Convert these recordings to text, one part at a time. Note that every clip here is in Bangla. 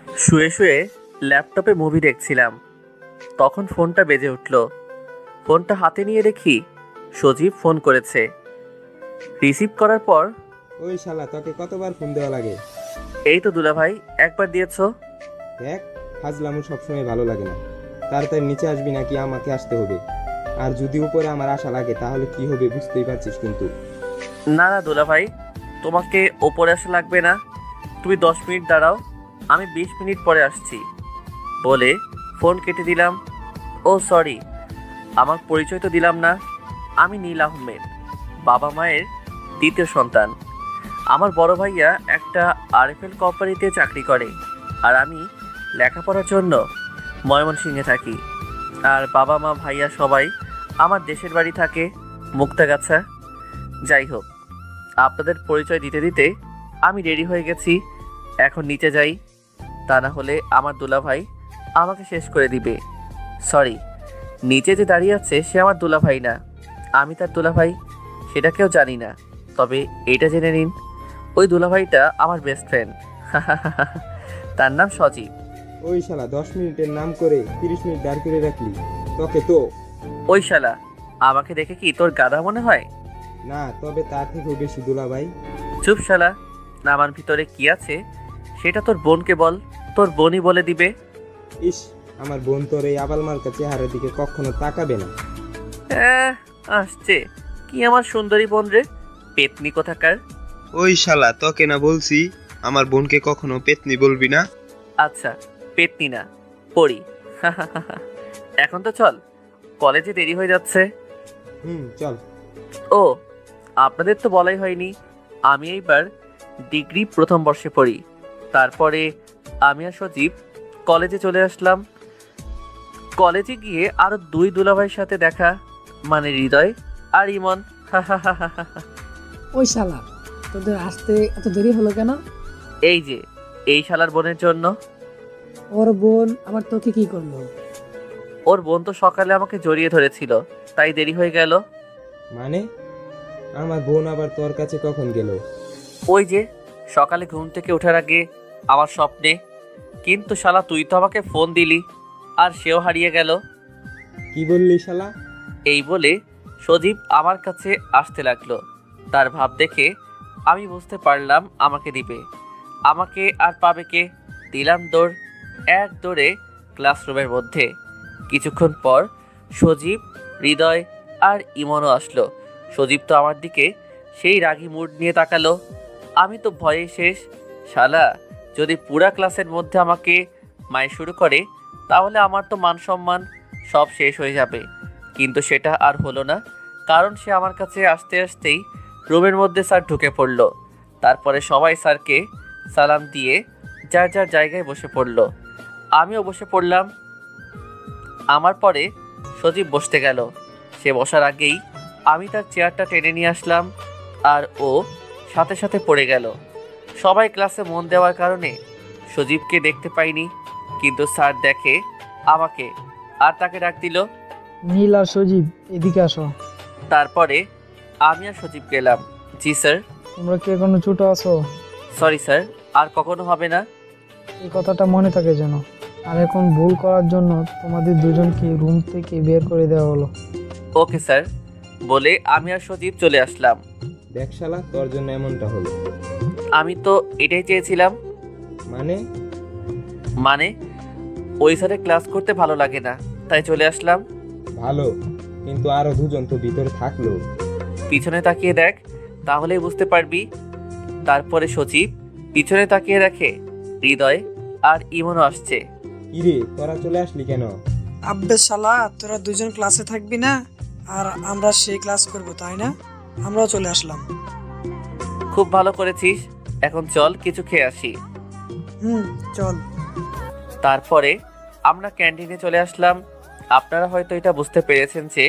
শুয়ে শুয়ে ল্যাপটপে মুভি দেখছিলাম, তখন ফোনটা বেজে উঠল। ফোনটা হাতে নিয়ে দেখি সজীব ফোন করেছে। রিসিভ করার পর, ওই শালা, তোকে কতবার ফোন দেওয়া লাগে? এই তো দুলাভাই, একবার দিয়েছো। দেখ, ফাজলামো সবসময় ভালো লাগে না। তাড়াতাড়ি নিচে আসবি নাকি আমাকে আসতে হবে? আর যদি উপরে আমার আশা লাগে তাহলে কি হবে বুঝতেই পারছিস কিন্তু। না না দুলাভাই, তোমাকে ওপরে আসা লাগবে না, তুমি 10 মিনিট দাঁড়াও, আমি 20 মিনিট পরে আসছি বলে ফোন কেটে দিলাম। ও সরি, আমার পরিচয় তো দিলাম না। আমি নীল আহমেদ, বাবা মায়ের দ্বিতীয় সন্তান। আমার বড় ভাইয়া একটা আরএফএল কোম্পানিতে চাকরি করে, আর আমি লেখাপড়ার জন্য ময়মনসিংহে থাকি। আর বাবা মা ভাইয়া সবাই আমার দেশের বাড়ি থাকে মুক্তাগাছা। যাই হোক, আপনাদের পরিচয় দিতে দিতে আমি রেডি হয়ে গেছি, এখন নিচে যাই, তা না হলে আমার দুলাভাই আমাকে শেষ করে দিবে। সরি, নিচে যে দাঁড়িয়ে আছে সে আমার দুলাভাই না, আমি তার দুলাভাই সেটা কেউ জানি না। তবে এটা জেনে নিন, ওই দুলাভাইটা আমার বেস্ট ফ্রেন্ড। তার নাম সজীব। ওই শালা, 10 মিনিটের নাম করে 30 মিনিট দাঁড় করে রাখলি তোকে তো। ওই শালা, আমাকে দেখে কি তোর গাধা মনে হয়? না, তবে তার থেকেও বেশি দুলাভাই। চুপ শালা, আমার ভিতরে কি আছে সেটা তোর বোনকে বল, তোর বোনই বলে দিবে। ইস, আমার বোন তোর এই আবাল মার্কা চেহারার দিকে কখনো তাকাবে না। আসছে কি আমার সুন্দরী বোন রে, পেতনি কোথাকার। ওই শালা, তোকে না বলছি আমার বোনকে কখনো পেতনি বলবি না। আচ্ছা, পেতনি না, পড়ি। এখন তো চল, কলেজে দেরি হয়ে যাচ্ছে। চল। ও, আপনাদের তো বলাই হয়নি, আমি এইবার ডিগ্রি প্রথম বর্ষে পড়ি। তারপরে আমি আর সজীব কলেজে চলে আসলাম। কলেজে গিয়ে আরো 2 দুলাভাইয়ের সাথে দেখা, মানে হৃদয় আর ইমন। ওই শালা, তোদের আসতে এত দেরি হলো কেন? এই যে, এই শালার বোনের জন্য। ওর বোন আবার তোকে কি করলো? ওর বোন তো সকালে আমাকে জড়িয়ে ধরেছিল, তাই দেরি হয়ে গেল। মানে আমার বোন আবার তোর কাছে কখন গেল? ওই যে সকালে ঘুম থেকে ওঠার আগে আমার স্বপ্নে। কিন্তু শালা তুই তো আমাকে ফোন দিলি, আর সেও হারিয়ে গেল। কি বললি শালা? এই বলে সজীব আমার কাছে আসতে লাগলো। তার ভাব দেখে আমি বুঝতে পারলাম আমাকে দিবে। আমাকে আর পাবে কে? দিলাম দৌড়, এক দৌড়ে ক্লাসরুমের মধ্যে। কিছুক্ষণ পর সজীব, হৃদয় আর ইমনও আসলো। সজীব তো আমার দিকে সেই রাগী মুড নিয়ে তাকালো। আমি তো ভয়ে শেষ। শালা যদি পুরা ক্লাসের মধ্যে আমাকে মাই শুরু করে তাহলে আমার তো মান সম্মান সব শেষ হয়ে যাবে। কিন্তু সেটা আর হলো না, কারণ সে আমার কাছে আসতে আসতেই রুমের মধ্যে স্যার ঢুকে পড়ল। তারপরে সবাই স্যারকে সালাম দিয়ে যার যার জায়গায় বসে পড়ল। আমিও বসে পড়লাম। আমার পরে সজীব বসতে গেল। সে বসার আগেই আমি তার চেয়ারটা টেনে নিয়ে আসলাম, আর ও সাথে সাথে পড়ে গেল। সবাই ক্লাসে মন দেওয়ার কারণে সজীবকে দেখতে পাইনি, কিন্তু স্যার দেখে আমাকে আর তাকে ডাক দিল। নীল আর সজীব, এদিকে আসো। তারপরে আমি আর সজীব গেলাম। জি স্যার। তোমরা কি এখনো ছোট আছো? সরি স্যার, আর কখনো হবে না। এই কথাটা মনে থাকে যেন। আর এখন ভুল করার জন্য তোমাদের দুজনকে রুম থেকে বের করে দেওয়া হলো। ওকে স্যার বলে আমি আর সজীব চলে আসলাম। দেখ শালা, তোর জন্য এমনটা হলো। আমি তো এটাই চেয়েছিলাম। মানে মানে ওই স্যারের ক্লাস করতে ভালো লাগে না, তাই চলে আসলাম। ভালো, কিন্তু আরো দুজন তো ভিতরে থাকলো। পিছনে তাকিয়ে দেখ, তাহলেই বুঝতে পারবি। তারপরে সজীব পিছনে তাকিয়ে দেখে হৃদয় আর ইমনও আসছে। কিরে, তোরা চলে আসলি কেন? আব্বে শালা, তোরা দুজন ক্লাসে থাকবি না আর আমরা সেই ক্লাস করব, তাই না? আমরাও চলে আসলাম। খুব ভালো করেছিস, এখন চল কিছু খেয়ে আসি। চল। তারপরে আমরা ক্যান্টিনে চলে আসলাম। আপনারা হয়তো এটা বুঝতে পেরেছেন যে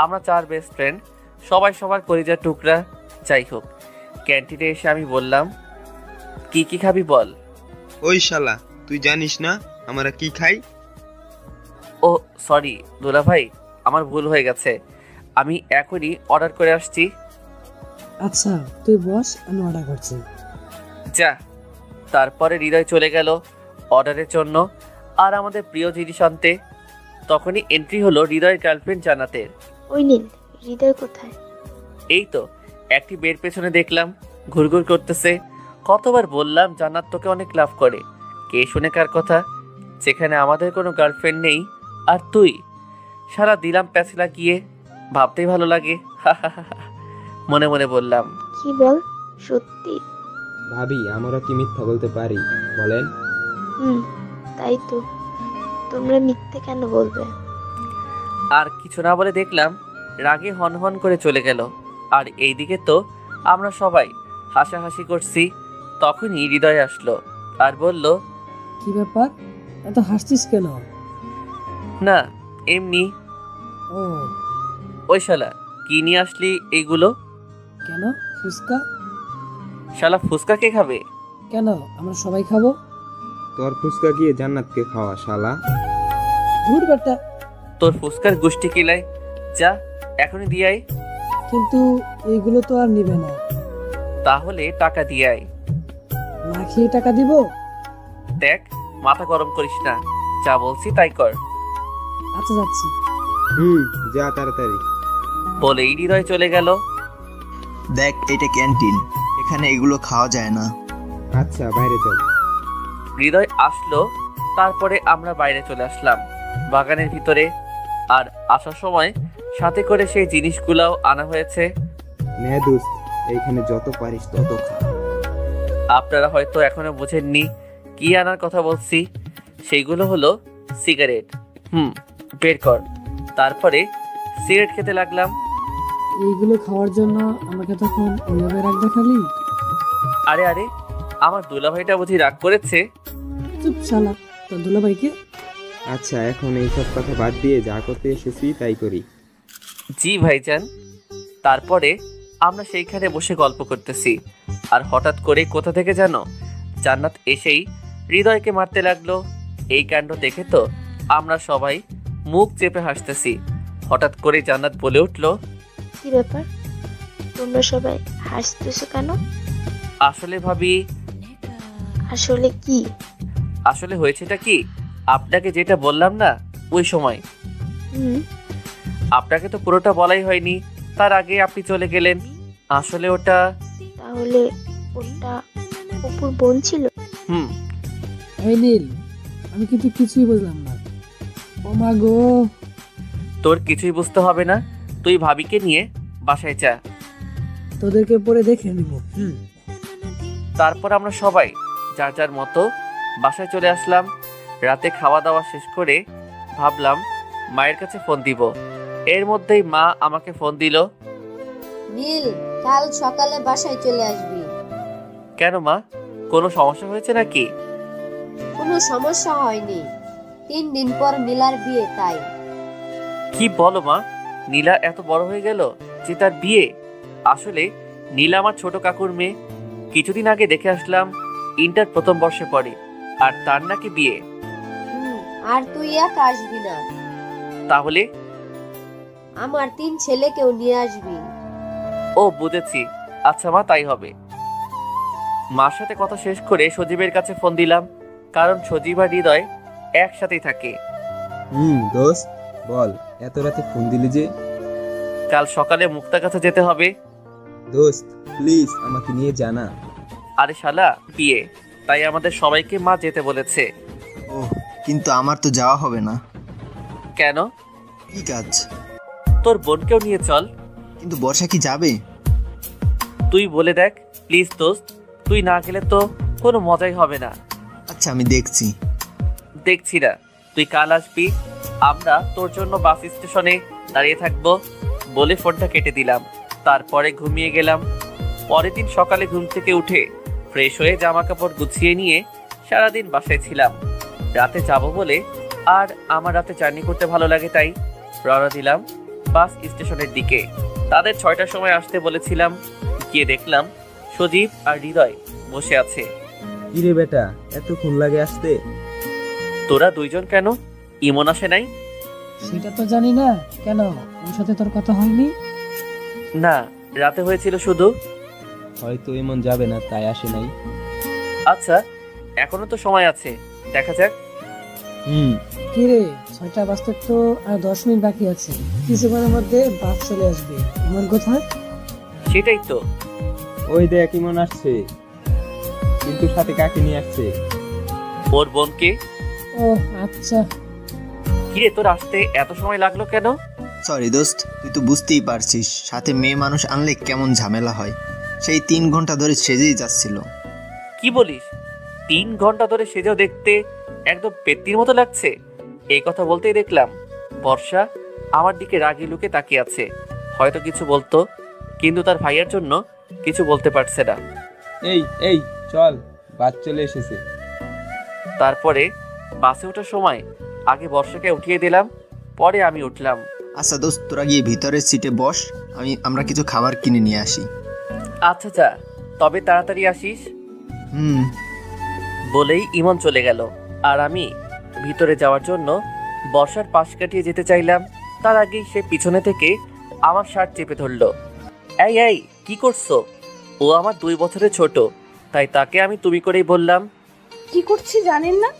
আমরা 4 বেস্ট ফ্রেন্ড, সবাই সবার কলিজার টুকরা। যাই হোক, ক্যান্টিনে এসে আমি বললাম, কি কি খাবি বল। ওই শালা, তুই জানিস না আমরা কি খাই? ও সরি দুলা ভাই, আমার ভুল হয়ে গেছে, আমি এখনই অর্ডার করে আসছি। আচ্ছা তুই বস, আমি অর্ডার করছি। যা। তারপরে হৃদয় চলে গেল। অর্ডারের জন্য আর আমাদের প্রিয় জিনিস আনতে। তখনই এন্ট্রি হলো হৃদয়ের গার্লফ্রেন্ড জান্নাতের। ওই নীল, হৃদয় কোথায়? এই তো একটি বের পেছনে দেখলাম ঘুরঘুর করতেছে। কতবার বললাম জান্নাত তোকে অনেক লাভ করে, কে শুনে কার কথা, যেখানে আমাদের কোনো গার্লফ্রেন্ড নেই আর তুই। সারা দিলাম প্যাঁচ লাগিয়ে, ভাবতেই ভালো লাগে। মনে মনে বললাম। কি বল, সত্যি? ভাবি, আমরা কি মিথ্যা বলতে পারি বলেন? তাই তো, তোমরা মিথ্যে কেন বলবে? আর কিছু না বলে দেখলাম রাগে হন হন করে চলে গেল। আর এইদিকে তো আমরা সবাই হাসাহাসি করছি। তখনই হৃদয় আসলো আর বলল, কি ব্যাপার, এত হাসছিস কেন? না এমনি। ও, ওই শালা কি নিয়ে আসলি এইগুলো? কেন ফুচকা? শালা ফুচকা কে খাবে? কেন, আমরা সবাই খাবো। তোর ফুচকা গিয়ে জান্নাতকে খাওয়া শালা। ধুর বেটা। তোর ফুচকার গোষ্ঠী কিলাই, যা এখনই দিয়ে আয়। কিন্তু এইগুলো তো আর নিবে না। তাহলে টাকা দিয়ে আয়। না খেয়ে টাকা দিব? দেখ মাথা গরম করিস না, যা বলছি তাই কর। আচ্ছা যাচ্ছি। যা তাড়াতাড়ি। বলেই হৃদয় চলে গেল। দেখ, এটা ক্যান্টিন, এখানে এগুলো খাওয়া যায় না। আচ্ছা বাইরে চল। হৃদয় আসলো, তারপরে আমরা বাইরে চলে আসলাম বাগানের ভিতরে। আর আসার সময় সাথে করে সেই জিনিসগুলাও আনা হয়েছে। নে দোস্ত, এইখানে যত পারিস তত খা। আপনারা হয়তো এখনো বুঝেননি কি আনার কথা বলছি। সেইগুলো হলো সিগারেট। বের কর। তারপরে সিগারেট খেতে লাগলাম। এইগুলো খাওয়ার জন্য আমাকে তখন ওইভাবে রাগ দেখালি? আরে আরে, আমার দুলাভাইটা বুঝি রাগ করেছে? চুপ শালা, তোর দুলাভাইকে? আচ্ছা, এখন এইসব কথা বাদ দিয়ে যা করতে এসেছি তাই করি। জি ভাইজান। তারপরে আমরা সেইখানে বসে গল্প করতেছি। আর হঠাৎ করে কোথা থেকে যেন জান্নাত এসেই হৃদয়কে মারতে লাগলো। এই কাণ্ড দেখে তো আমরা সবাই মুখ চেপে হাসতেছি। হঠাৎ করে জান্নাত বলে উঠলো, কি ব্যাপার, তোমরা সবাই হাসতেছো কেন? আসলে ভাবি। আসলে কি? আসলে হয়েছেটা কি, আপনাকে যেটা বললাম না ওই সময়, আপনাকে তো পুরোটা বলাই হয়নি, তার আগে আপনি চলে গেলেন। আসলে ওটা। তাহলে ওটা অপুর বোন ছিল? এই নীল, আমি কিন্তু কিছুই বুঝলাম না। ও মা গো। তোর কিছুই বুঝতে হবে না, তুই ভাবিকে নিয়ে বাসায় যা। তোদেরকে পরে দেখে নিব। তারপর আমরা সবাই যার যার মতো বাসায় চলে আসলাম। রাতে খাওয়া দাওয়া শেষ করে ভাবলাম মায়ের কাছে ফোন দিব। এর মধ্যেই মা আমাকে ফোন দিল। নীল, কাল সকালে বাসায় চলে আসবি। কেন মা, কোনো সমস্যা হয়েছে নাকি? কোনো সমস্যা হয়নি, 3 দিন পর নীলার বিয়ে, তাই। কি বলো মা, নীলা এত বড় হয়ে গেল যে তার বিয়ে? আসলে নীলা আমার ছোট কাকুর মেয়ে। কিছুদিন আগে দেখে আসলাম ইন্টার প্রথম বর্ষে পড়ে, আর তার নাকি বিয়ে। আর তুই একা আসবি না, তাহলে আমার 3 ছেলেকেও নিয়ে আসবি। ও বুঝেছি, আচ্ছা মা তাই হবে। মার সাথে কথা শেষ করে সজীবের কাছে ফোন দিলাম, কারণ সজীব আর হৃদয় একসাথেই থাকে। দোস্ত বল, এত রাতে ফোন দিলি যে? কাল সকালে মুক্তার কাছে যেতে হবে। দোস্ত প্লিজ আমাকে নিয়ে জানা। আরে শালা, বিয়ে, তাই আমাদের সবাইকে মা যেতে বলেছে। ওহ, কিন্তু আমার তো যাওয়া হবে না। কেন? কি কাজ? তোর বোনকেও নিয়ে চল। কিন্তু বর্ষা কি যাবে? তুই বলে দেখ প্লিজ দোস্ত, তুই না গেলে তো কোনো মজাই হবে না। আচ্ছা আমি দেখছি। দেখছি না, তুই কাল আসবি, আমরা তোর জন্য বাস স্টেশনে দাঁড়িয়ে থাকবো। বলে ফোনটা কেটে দিলাম। তারপরে ঘুমিয়ে গেলাম। পরের দিন সকালে ঘুম থেকে উঠে ফ্রেশ হয়ে জামা কাপড় গুছিয়ে নিয়ে সারাদিন বাসায় ছিলাম। রাতে যাব বলে, আর আমার রাতে জার্নি করতে ভালো লাগে তাই রওনা দিলাম বাস স্টেশনের দিকে। তাদের 6টার সময় আসতে বলেছিলাম। গিয়ে দেখলাম সজীব আর হৃদয় বসে আছে। কিরে বেটা, এতক্ষণ লাগে আসতে? তোরা দুইজন কেন, ইমন আসে নাই? সেটা তো জানি না, কেন ওর সাথে তোর কথা হয়নি? না, রাতে হয়েছিল শুধু। হয়তো এমন যাবে না তাই আসে নাই। আচ্ছা, এখনো তো সময় আছে, দেখা যাক। কি রে, 6টা বাজতে তো আর 10 মিনিট বাকি আছে। কিছুক্ষণের মধ্যে বাস চলে আসবে। আমার কোথায়? সেটাই তো। ওই দেখ ইমন আসছে, কিন্তু সাথে কাকে নিয়ে আসছে? ওর বোনকে। ও আচ্ছা। কিরে, তোর আসতে এত সময় লাগলো কেন? সরি দোস্ত, তুই তো বুঝতেই পারছিস সাথে মেয়ে মানুষ আনলে কেমন ঝামেলা হয়। সেই 3 ঘন্টা ধরে সেজেই যাচ্ছিল। কি বলিস? 3 ঘন্টা ধরে সেজেও দেখতে একদম পেত্তির মতো লাগছে। এই কথা বলতেই দেখলাম বর্ষা আমার দিকে রাগি লুকে তাকিয়ে আছে। হয়তো কিছু বলতো, কিন্তু তার ভাইয়ের জন্য কিছু বলতে পারছে না। এই এই চল, বাস চলে এসেছে। তারপরে বাসে ওঠার সময় আগে বর্ষাকে উঠিয়ে দিলাম, পরে আমি উঠলাম। আচ্ছা দোস্ত, তোরা গিয়ে ভিতরের সিটে বস, আমরা কিছু খাবার কিনে নিয়ে আসি। আচ্ছা যা, তবে তাড়াতাড়ি আসিস। বলেই ইমন চলে গেল, আর আমি ভিতরে যাওয়ার জন্য বর্ষার পাশ কাটিয়ে যেতে চাইলাম। তার আগেই সে পিছনে থেকে আমার শার্ট চেপে ধরলো। এই এই, কি করছো? ও আমার 2 বছরের ছোট, তাই তাকে আমি তুমি করেই বললাম। কি করছি জানেন না?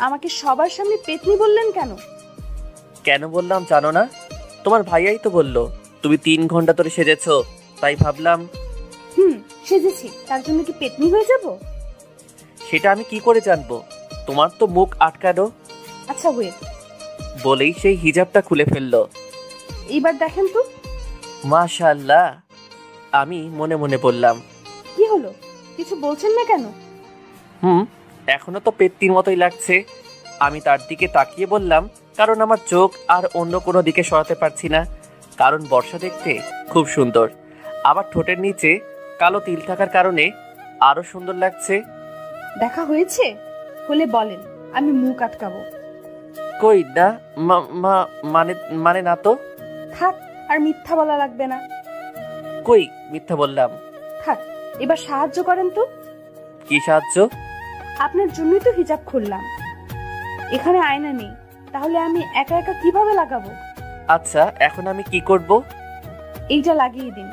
আমাকে সবার সামনে পেতনি বললেন কেন? কেন বললাম জানো না? তোমার ভাইয়াই তো বলল তুমি 3 ঘন্টা ধরে সেজেছো, তাই ভাবলাম। সেজেছি, তার জন্য কি পেতনি হয়ে যাব? সেটা আমি কি করে জানবো? তোমার তো মুখ আটকানো। আচ্ছা ওয়েট। বলেই সেই হিজাবটা খুলে ফেললো। এইবার দেখেন তো। মাশাআল্লাহ, আমি মনে মনে বললাম। কি হলো, কিছু বলছেন না কেন? এখনো তো পেত্তির মতোই লাগছে। আমি তার দিকে তাকিয়ে বললাম, কারণ আমার চোখ আর অন্য কোনো দিকে সরাতে পারছি না। কারণ বর্ষা দেখতে খুব সুন্দর, আবার ঠোঁটের নিচে কালো তিল থাকার কারণে আরো সুন্দর লাগছে। দেখা হয়েছে হলে বলেন, আমি মুখ আটকাবো। কই না, মানে না তো। থাক, আর মিথ্যা বলা লাগবে না। কই মিথ্যা বললাম? থাক, এবার সাহায্য করেন তো। কি সাহায্য? আপনার জন্যই তো হিজাব খুললাম। এখানে আয়না নেই, তাহলে আমি একা একা কিভাবে লাগাবো? আচ্ছা, এখন আমি কি করব? এইটা লাগিয়ে দিন।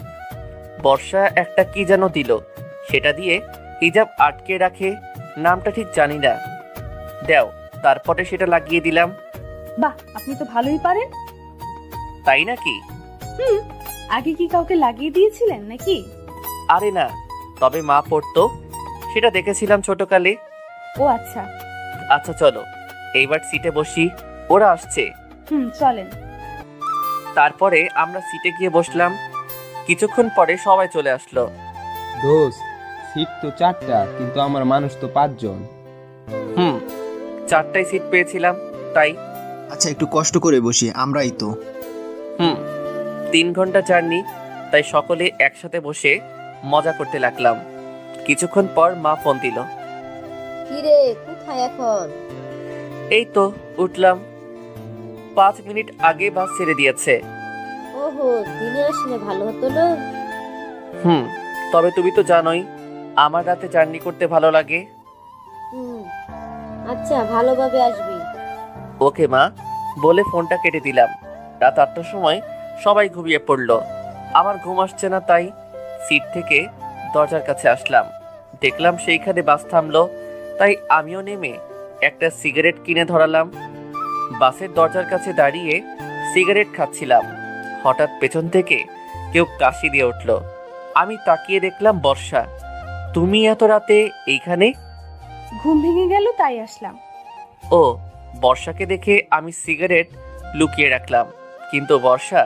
বর্ষা একটা কি যেন দিল, সেটা দিয়ে হিজাব আটকে রাখে, নামটা ঠিক জানি না। দাও, তারপরে সেটা লাগিয়ে দিলাম। বাহ, আপনি তো ভালোই পারেন। তাই নাকি? আগে কি কাউকে লাগিয়ে দিয়েছিলেন নাকি? আরে না, তবে মা পড়তো, সেটা দেখেছিলাম ছোটকালে। ও আচ্ছা। আচ্ছা চলো, এইবার সিটে বসি, ওরা আসছে। চলেন। তারপরে আমরা সিটে গিয়ে বসলাম। কিছুক্ষণ পরে সবাই চলে আসলো। দোস্ত, সিট তো 4টা, কিন্তু আমার মানুষ তো 5 জন। 4টাই সিট পেয়েছিলাম, তাই। আচ্ছা একটু কষ্ট করে বসি, আমরাই তো। 3 ঘন্টা জার্নি, তাই সকলে একসাথে বসে মজা করতে লাগলাম। কিছুক্ষণ পর মা ফোন দিল। কিরে, কোথায় এখন? এই তো উঠলাম, 5 মিনিট আগে বাস ছেড়ে দিয়েছে। ওহো, দিনে আসলে ভালো হতো না? তবে তুমি তো জানোই আমার রাতে জার্নি করতে ভালো লাগে। আচ্ছা, ভালোভাবে আসবি। ওকে মা, বলে ফোনটা কেটে দিলাম। রাত 8টার সময় সবাই ঘুমিয়ে পড়লো। আমার ঘুম আসছে না, তাই সিট থেকে দরজার কাছে আসলাম। দেখলাম সেইখানে বাস থামলো, তাই আমিও নেমে একটা সিগারেট কিনে ধরালাম। বাসের দরজার কাছে দাঁড়িয়ে সিগারেট খাচ্ছিলাম। হঠাৎ পেছন থেকে কেউ কাশি দিয়ে উঠল। আমি তাকিয়ে দেখলাম বর্ষা। তুমি এত রাতে এইখানে? ঘুম ভেঙে গেল, তাই আসলাম। ও, বর্ষাকে দেখে আমি সিগারেট লুকিয়ে রাখলাম, কিন্তু বর্ষা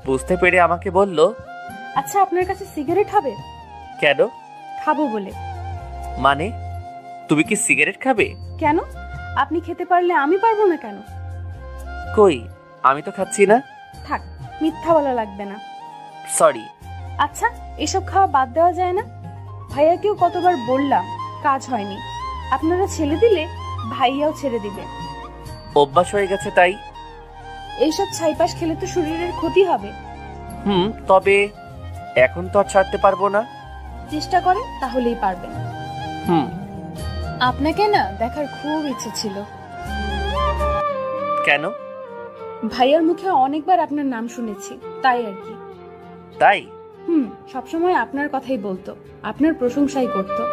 বুঝতে পেরে আমাকে বলল, আচ্ছা আপনার কাছে সিগারেট হবে? কেন? খাবো বলে। মানে তুমি কি সিগারেট খাবে? কেন, আপনি খেতে পারলে আমি পারবো না কেন? কই, আমি তো খাচ্ছি না। থাক, মিথ্যা বলা লাগবে না। সরি। আচ্ছা, এসব খাওয়া বাদ দেওয়া যায় না? ভাইয়াকেও কতবার বললাম, কাজ হয়নি। আপনারা ছেড়ে দিলে ভাইয়াও ছেড়ে দিবে। অভ্যাস হয়ে গেছে তাই। এইসব ছাইপাশ খেলে তো শরীরের ক্ষতি হবে। তবে এখন তো আর ছাড়তে পারবো না। চেষ্টা করেন, তাহলেই পারবেন। আপনাকে না দেখার খুব ইচ্ছে ছিল। কেন? ভাইয়ার মুখে অনেকবার আপনার নাম শুনেছি, তাই আর কি। তাই? সবসময় আপনার কথাই বলতো, আপনার প্রশংসাই করতো।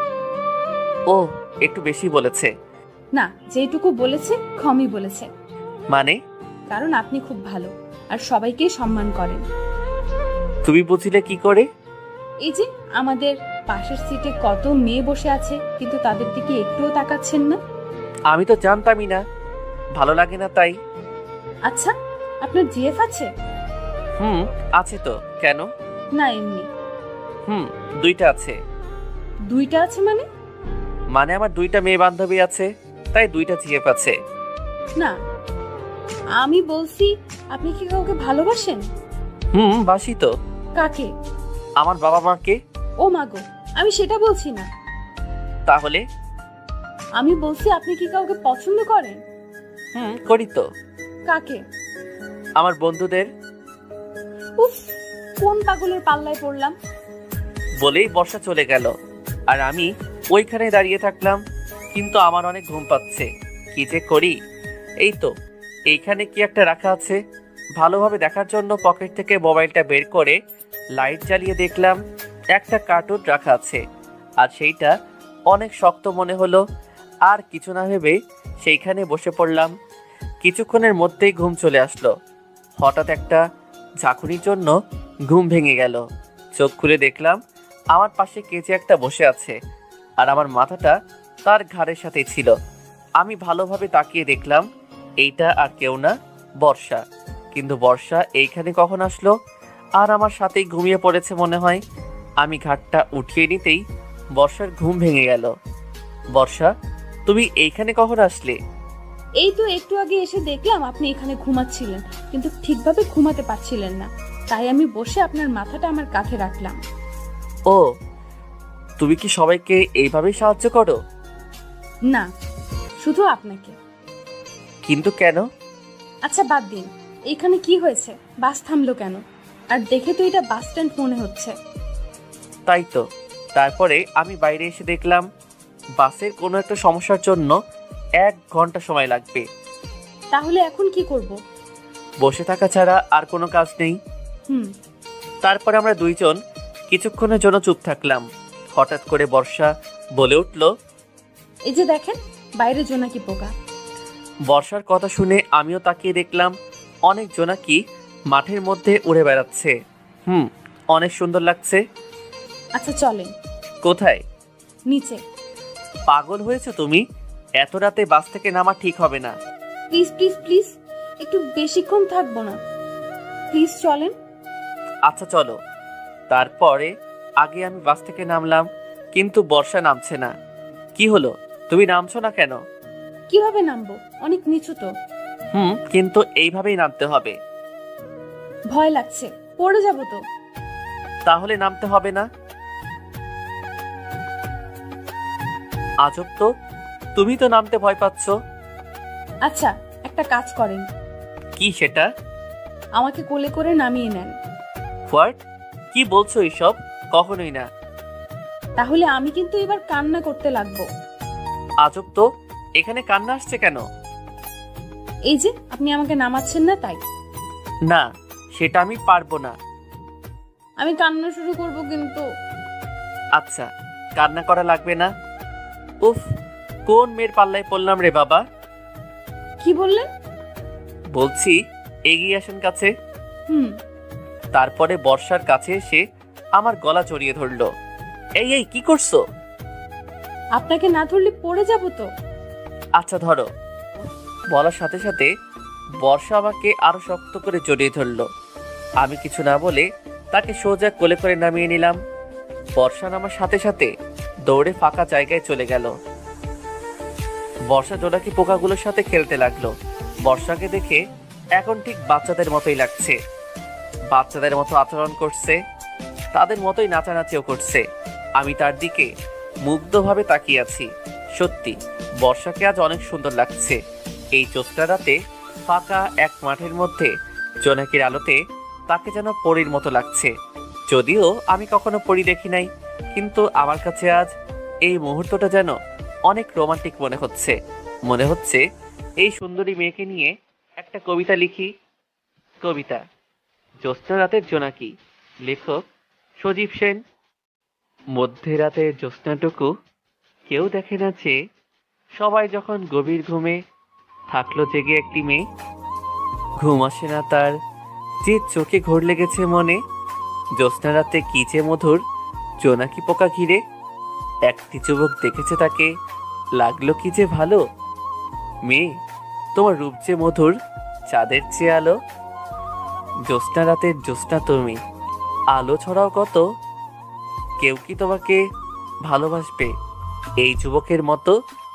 ও একটু বেশি বলেছে। না, যেটুকু বলেছে কমই বলেছে। মানে? কারণ আপনি খুব ভালো আর সবাইকেই সম্মান করেন। তুমি বুঝলে কি করে? এই যে আমাদের পাশের সিটে কত মেয়ে বসে আছে, কিন্তু তাদের দিকে একটুও তাকাচ্ছেন না। আমি তো জানতামই না, ভালো লাগে না তাই। আচ্ছা, আপনার জিএফ আছে? আছে তো। কেন? না, এমনি। দুইটা আছে। দুইটা আছে মানে? মানে আমার দুইটা মেয়ে বান্ধবী আছে, তাই দুইটা জিএফ আছে। না, আমি বলছি আপনি কি কাউকে ভালোবাসেন? বাসি তো। কাকে? আমার বাবা মাকে। ও মাগো, আমি সেটা বলছি না। তাহলে? আমি বলছি আপনি কি কাউকে পছন্দ করেন? করি তো। কাকে? আমার বন্ধুদের। উফ, কোন পাগলের পাল্লায় পড়লাম। বলেই বর্ষা চলে গেল, আর আমি ওইখানে দাঁড়িয়ে থাকলাম। কিন্তু আমার অনেক ঘুম পাচ্ছে, কি যে করি। এই তো এইখানে কি একটা রাখা আছে। ভালোভাবে দেখার জন্য পকেট থেকে মোবাইলটা বের করে লাইট জ্বালিয়ে দেখলাম একটা কার্টুন রাখা আছে, আর সেইটা অনেক শক্ত মনে হলো। আর কিছু না ভেবে সেইখানে বসে পড়লাম। কিছুক্ষণের মধ্যেই ঘুম চলে আসলো। হঠাৎ একটা ঝাঁকুনির জন্য ঘুম ভেঙে গেল। চোখ খুলে দেখলাম আমার পাশে কে যে একটা বসে আছে, আর আমার মাথাটা তার ঘাড়ের সাথে ছিল। আমি ভালোভাবে তাকিয়ে দেখলাম এইটা আর কেউ না, বর্ষা। কিন্তু বর্ষা এইখানে কখন আসলো? আর আমার সাথেই ঘুমিয়ে পড়েছে মনে হয়। আমি ঘাটটা উঠিয়ে নিতেই বর্ষার ঘুম ভেঙে গেল। বর্ষা, তুমি এইখানে কখন আসলে? এই তো একটু আগে এসে দেখলাম আপনি এখানে ঘুমাচ্ছিলেন, কিন্তু ঠিকভাবে ঘুমাতে পারছিলেন না, তাই আমি বসে আপনার মাথাটা আমার কাঁধে রাখলাম। ও, তুমি কি সবাইকে এইভাবেই সাহায্য করো? না, শুধু আপনাকে। কিন্তু কেন? আচ্ছা বাদ দিন, এখানে কি হয়েছে? বাস থামলো কেন? আর দেখে তো এটা বাস স্ট্যান্ড মনে হচ্ছে। তাই তো। তারপরে আমি বাইরে এসে দেখলাম বাসের কোনো একটা সমস্যার জন্য 1 ঘন্টা সময় লাগবে। তাহলে এখন কি করব? বসে থাকা ছাড়া আর কোনো কাজ নেই। তারপরে আমরা দুইজন কিছুক্ষণের জন্য চুপ থাকলাম। হঠাৎ করে বর্ষা বলে উঠল, এই যে দেখেন, বাইরে জোনাকি পোকা। বর্ষার কথা শুনে আমিও তাকিয়ে দেখলাম অনেক জোনাকি মাঠের মধ্যে উড়ে বেড়াচ্ছে। অনেক সুন্দর লাগছে। আচ্ছা চলেন। কোথায়? নিচে। পাগল হয়েছে তুমি? এত রাতে বাস থেকে নামা ঠিক হবে না। প্লিজ প্লিজ প্লিজ, একটু বেশিক্ষণ থাকবো না, প্লিজ চলেন। আচ্ছা চলো। তারপরে আগে আমি বাস থেকে নামলাম, কিন্তু বর্ষা নামছে না। কি হলো, তুমি নামছো না কেন? কিভাবে নামবো? অনেক নিচু তো। কিন্তু এইভাবেই নামতে হবে। ভয় লাগছে, পড়ে যাবো তো। তাহলে নামতে হবে না। আজব তো, তুমি তো নামতে ভয় পাচ্ছ। আচ্ছা একটা কাজ করেন। কি সেটা? আমাকে কোলে করে নামিয়ে নেন। হোয়াট? কি বলছো এইসব? কখনোই না। তাহলে আমি কিন্তু এবার কান্না করতে লাগবো। আজব তো, এখানে কান্না আসছে কেন? এই যে আপনি আমাকে নামাচ্ছেন না তাই। না, সেটা আমি পারবো না। আমি কান্না শুরু করব কিন্তু। আচ্ছা, কান্না করা লাগবে না। উফ, কোন মেয়ের পাল্লায় পড়লাম রে বাবা। কি বললেন? বলছি এগিয়ে আসেন কাছে। তারপরে বর্ষার কাছে এসে আমার গলা জড়িয়ে ধরলো। এই এই কি করছো? আপনাকে না ধরলে পড়ে যাব তো। আচ্ছা ধরো। বলার সাথে সাথে বর্ষা আমাকে আরো শক্ত করে জড়িয়ে ধরলো। আমি কিছু না বলে তাকে সোজা কোলে করে নামিয়ে নিলাম। বর্ষা নামার সাথে সাথে দৌড়ে ফাঁকা জায়গায় চলে গেল। বর্ষা জোনাকি পোকাগুলোর সাথে খেলতে লাগলো। বর্ষাকে দেখে এখন ঠিক বাচ্চাদের মতোই লাগছে। বাচ্চাদের মতো আচরণ করছে, তাদের মতোই নাচানাচিও করছে। আমি তার দিকে মুগ্ধভাবে তাকিয়ে আছি। সত্যি বর্ষাকে আজ অনেক সুন্দর লাগছে। এই জ্যোৎস্না রাতে ফাঁকা এক মাঠের মধ্যে জোনাকির আলোতে তাকে যেন পরীর মতো লাগছে। যদিও আমি কখনো পরী দেখি নাই, কিন্তু আমার কাছে আজ এই মুহূর্তটা যেন অনেক রোমান্টিক মনে হচ্ছে। মনে হচ্ছে এই সুন্দরী মেয়েকে নিয়ে একটা কবিতা লিখি। কবিতা জ্যোৎস্না রাতের জোনাকি, লেখক সজীব সেন। মধ্যরাতের জ্যোৎস্নাটুকু কেউ দেখে না যে, সবাই যখন গভীর ঘুমে থাকলো জেগে একটি মেয়ে ঘুম আসে না তার, যে চোখে ঘোর লেগেছে মনে। জ্যোৎস্না রাতে কি যে মধুর, জোনাকি পোকা ঘিরে। একটি যুবক দেখেছে তাকে, লাগলো কি যে ভালো। মেয়ে, তোমার রূপ যে মধুর, চাঁদের চেয়ে আলো। জ্যোৎস্না রাতের জ্যোৎস্না তুমি, আলো ছড়াও কত। কেউ কি তোমাকে ভালোবাসবে এই যুবকের মতো?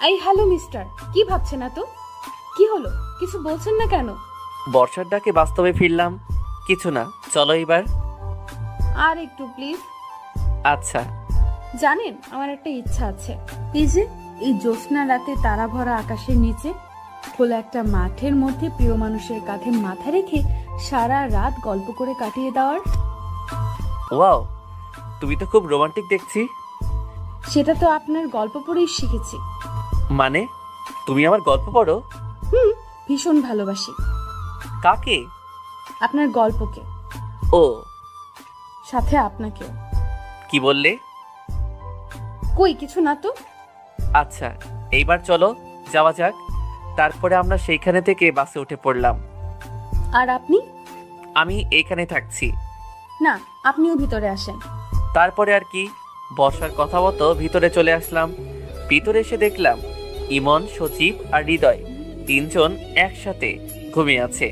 এই হ্যালো মিস্টার, কি ভাবছেন না তো? কি হলো, কিছু বলছেন না কেন? বর্ষার ডাকে বাস্তবে ফিরলাম। কিছু না, চলো এবার। আর একটু প্লিজ। আচ্ছা। জানেন, আমার একটা ইচ্ছা আছে। এই যে এই জ্যোৎস্না রাতে তারা ভরা আকাশের নিচে খোলা একটা মাঠের মধ্যে প্রিয় মানুষের কাঁধে মাথা রেখে সারা রাত গল্প করে কাটিয়ে দেওয়ার। ওয়াও, তুমি তো খুব রোমান্টিক দেখছি। সেটা তো আপনার গল্প পড়েই শিখেছি। মানে তুমি আমার গল্প পড়ো? ভীষণ ভালোবাসি। কাকে? আপনার গল্পকে। ও, সাথে আপনাকেও। কি বললে? কই কিছু না তো। আচ্ছা, এইবার চলো যাওয়া যাক। তারপরে আমরা সেইখানে থেকে বাসে উঠে পড়লাম। আর আপনি? আমি এইখানে থাকছি। না, আপনিও ভিতরে আসেন। তারপরে আর কি, বর্ষার কথা মতো ভিতরে চলে আসলাম। ভিতরে এসে দেখলাম ইমন, সচিব আর হৃদয় তিনজন একসাথে ঘুমিয়ে আছে,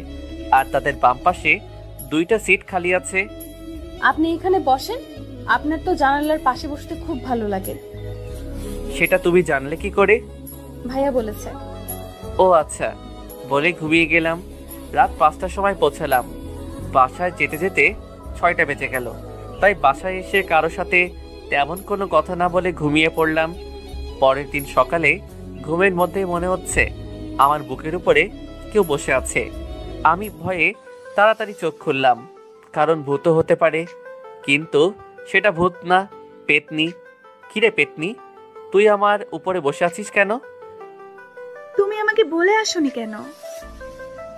আর তাদের বাম পাশে 2টা সিট খালি আছে। আপনি এখানে বসেন, আপনার তো জানালার পাশে বসতে খুব ভালো লাগে। সেটা তুমি জানলে কি করে? ভাইয়া বলেছে। ও আচ্ছা, বলে ঘুমিয়ে গেলাম। রাত 5টার সময় পৌঁছালাম। বাসায় যেতে যেতে 6টা বেজে গেল। তাই বাসায় এসে কারো সাথে তেমন কোনো কথা না বলে ঘুমিয়ে পড়লাম। পরের দিন সকালে ঘুমের মধ্যে মনে হচ্ছে আমার বুকের উপরে কেউ বসে আছে। আমি ভয়ে তাড়াতাড়ি চোখ খুললাম, কারণ ভূত হতে পারে। কিন্তু সেটা ভূত না, পেতনি। কিরে পেতনি, তুই আমার উপরে বসে আছিস কেন? তুমি আমাকে বলে আসোনি কেন?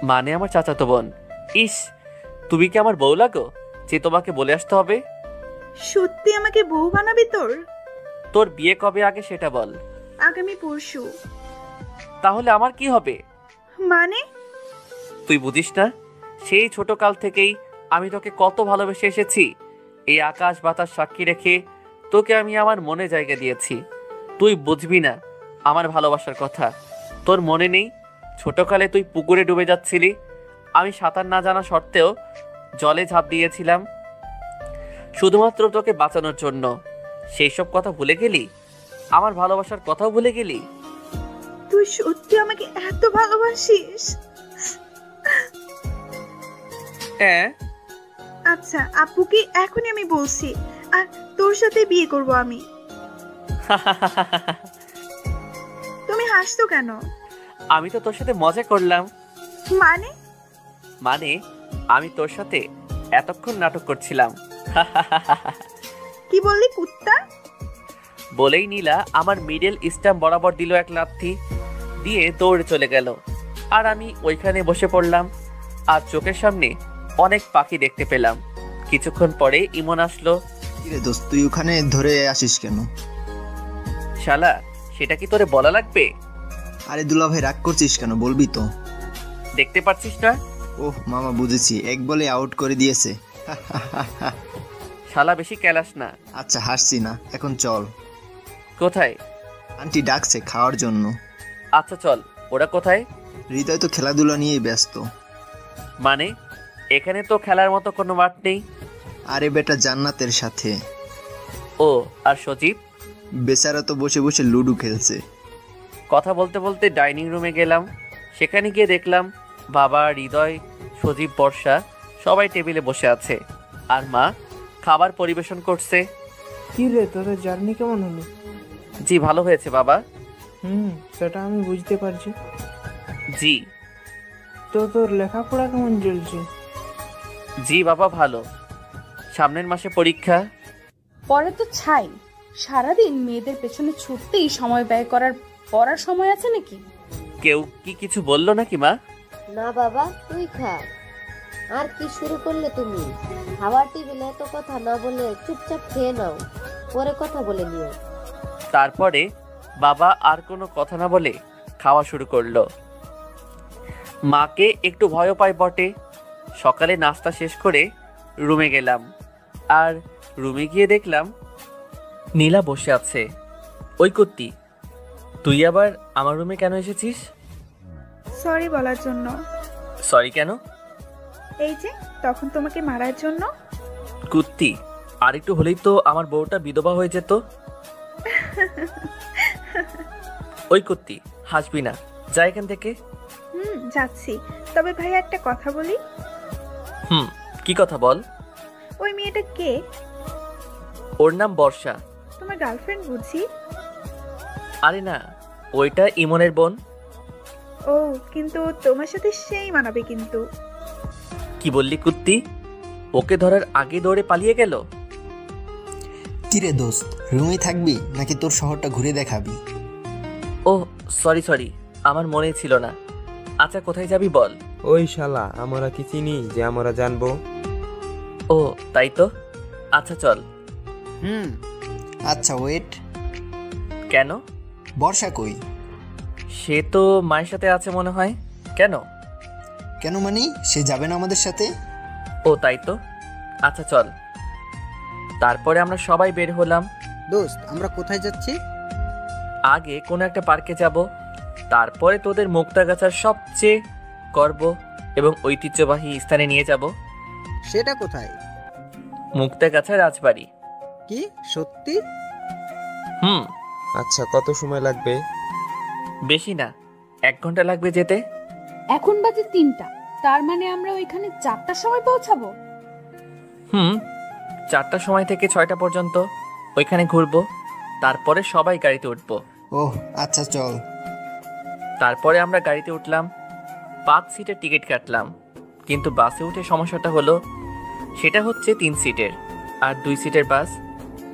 মানে আমার চাচাতো বোন। ইস, তুমি কি আমার বউ লাগো যে তোমাকে বলে আসতে হবে? সত্যি আমাকে বউ বানাবি তোর? তোর বিয়ে কবে আগে সেটা বল। আগামী পরশু। তাহলে আমার কি হবে? মানে? তুই বুঝিস না, সেই ছোট কাল থেকেই আমি তোকে কত ভালোবেসে এসেছি। এই আকাশ বাতাস সাক্ষী রেখে তোকে আমি আমার মনে জায়গা দিয়েছি। তুই বুঝবি না আমার ভালোবাসার কথা। তোর মনে নেই ছোটকালে তুই পুকুরে ডুবে যাচ্ছিলি, আমি সাঁতার না জানা সত্ত্বেও জলে ঝাঁপ দিয়েছিলাম শুধুমাত্র তোকে বাঁচানোর জন্য। সেই সব কথা ভুলে গেলি? আমার ভালোবাসার কথাও ভুলে গেলি? তুই সত্যি আমাকে এত ভালোবাসিস? হ্যাঁ। আচ্ছা, আপুকে এখনই আমি বলছি, আর তোর সাথে বিয়ে করব আমি। তুমি হাসছো কেন? আমি তো তোর সাথে মজা করলাম। মানে? মানে আমি তোর সাথে এতক্ষণ নাটক করছিলাম। কি বললি কুত্তা? বলেই নীলা আমার মিডল স্ট্যাম্প বরাবর দিল এক লাথি, দিয়ে দৌড়ে চলে গেল। আর আমি ওইখানে বসে পড়লাম, আর চোখের সামনে অনেক পাখি দেখতে পেলাম। কিছুক্ষণ পরে ইমন আসলো। কিরে দোস্ত, তুই ওখানে ধরে আসিস কেন? শালা, সেটা কি তোরে বলা লাগবে? আরে দুলা ভাই, রাগ করছিস কেন? বলবি তো। দেখতে পাচ্ছিস না? ওহ মামা, বুঝেছি, এক বলে আউট করে দিয়েছে। শালা বেশি ক্যালাস না। আচ্ছা, হাসছি না, এখন চল। কোথায়? আন্টি ডাকছে খাওয়ার জন্য। আচ্ছা চল। ওরা কোথায়? হৃদয় তো খেলাধুলা নিয়েই ব্যস্ত। মানে এখানে তো খেলার মতো কোনো মাঠ নেই। আরে বেটা, জান্নাতের সাথে। ও, আর সজীব? বেচারা তো বসে বসে লুডো খেলছে। কথা বলতে বলতে ডাইনিং রুমে গেলাম। সেখানে গিয়ে দেখলাম বাবা, হৃদয়, সজীব, বর্ষা সবাই টেবিলে বসে আছে, আর মা খাবার পরিবেশন করছে। কি রে, তোদের জার্নি কেমন হলো? জি ভালো হয়েছে বাবা। সেটা আমি বুঝতে পারছি। জি। তো তোর লেখাপড়া কেমন চলছে? জি বাবা, ভালো। সামনের মাসে পরীক্ষা। পরে তো ছাই, সারাদিন মেয়েদের পেছনে ছুটতেই সময় ব্যয় করার পড়ার সময় আছে নাকি? কেউ কি কিছু বললো নাকি মা? না বাবা, তুই খা। আর কি শুরু করলে তুমি? খাবার টেবিলে এত কথা না বলে চুপচাপ খেয়ে নাও, পরে কথা বলে নিও। তারপরে বাবা আর কোনো কথা না বলে খাওয়া শুরু করলো। মাকে একটু ভয়ও পায় বটে। সকালে নাস্তা শেষ করে রুমে গেলাম, আর রুমে গিয়ে দেখলাম নীলা বসে আছে। ওই কুত্তি, তুই আবার আমার রুমে কেন এসেছিস? সরি বলার জন্য। সরি কেন? এই যে তখন তোমাকে মারার জন্য। কুত্তি, আর একটু হলেই তো আমার বউটা বিধবা হয়ে যেত। ওই কুত্তি, হাসবি না, যা এখান থেকে। যাচ্ছি। তবে ভাই একটা কথা বলি। কি কথা বল? ওই মেয়েটা কে? ওর নাম বর্ষা। তোমার গার্লফ্রেন্ড বুঝি? আরে না, ওইটা ইমনের বোন। ও, কিন্তু তোমার সাথে সেই মানাবে কিন্তু। কি বললি কুত্তি? ওকে ধরার আগে দৌড়ে পালিয়ে গেল। কিরে দোস্ত, রুমেই থাকবি নাকি তোর শহরটা ঘুরে দেখাবি? ও সরি, আমার মনে ছিল না। আচ্ছা, কোথায় যাবি বল? ওই শালা, আমরা কি চিনি যে আমরা জানবো? ও তাই তো, আচ্ছা চল। আচ্ছা ওয়েট, কেন? বর্ষা কই? সে তো মায়ের সাথে আছে মনে হয়। কেন? কেন মানে সে যাবে না আমাদের সাথে? ও তাই তো, আচ্ছা চল। তারপরে আমরা সবাই বের হলাম। দোস্ত, আমরা কোথায় যাচ্ছি? আগে কোনো একটা পার্কে যাব, তারপরে তোদের মুক্তাগাছার সবচেয়ে গর্ব এবং ঐতিহ্যবাহী স্থানে নিয়ে যাব। সেটা কোথায়? মুক্তাগাছা রাজবাড়ি। কি সত্যি? আচ্ছা, কত সময় লাগবে? বেশি না, 1 ঘন্টা লাগবে যেতে। এখন বাজে 3টা, তার মানে আমরা ওইখানে 4টার সময় পৌঁছাবো। 4টার সময় থেকে 6টা পর্যন্ত ওইখানে ঘুরবো, তারপরে সবাই গাড়িতে উঠবো। ওহ আচ্ছা চল। তারপরে আমরা গাড়িতে উঠলাম, 5 সিটের টিকিট কাটলাম। কিন্তু বাসে উঠে সমস্যাটা হলো, সেটা হচ্ছে 3 সিটের আর 2 সিটের বাস,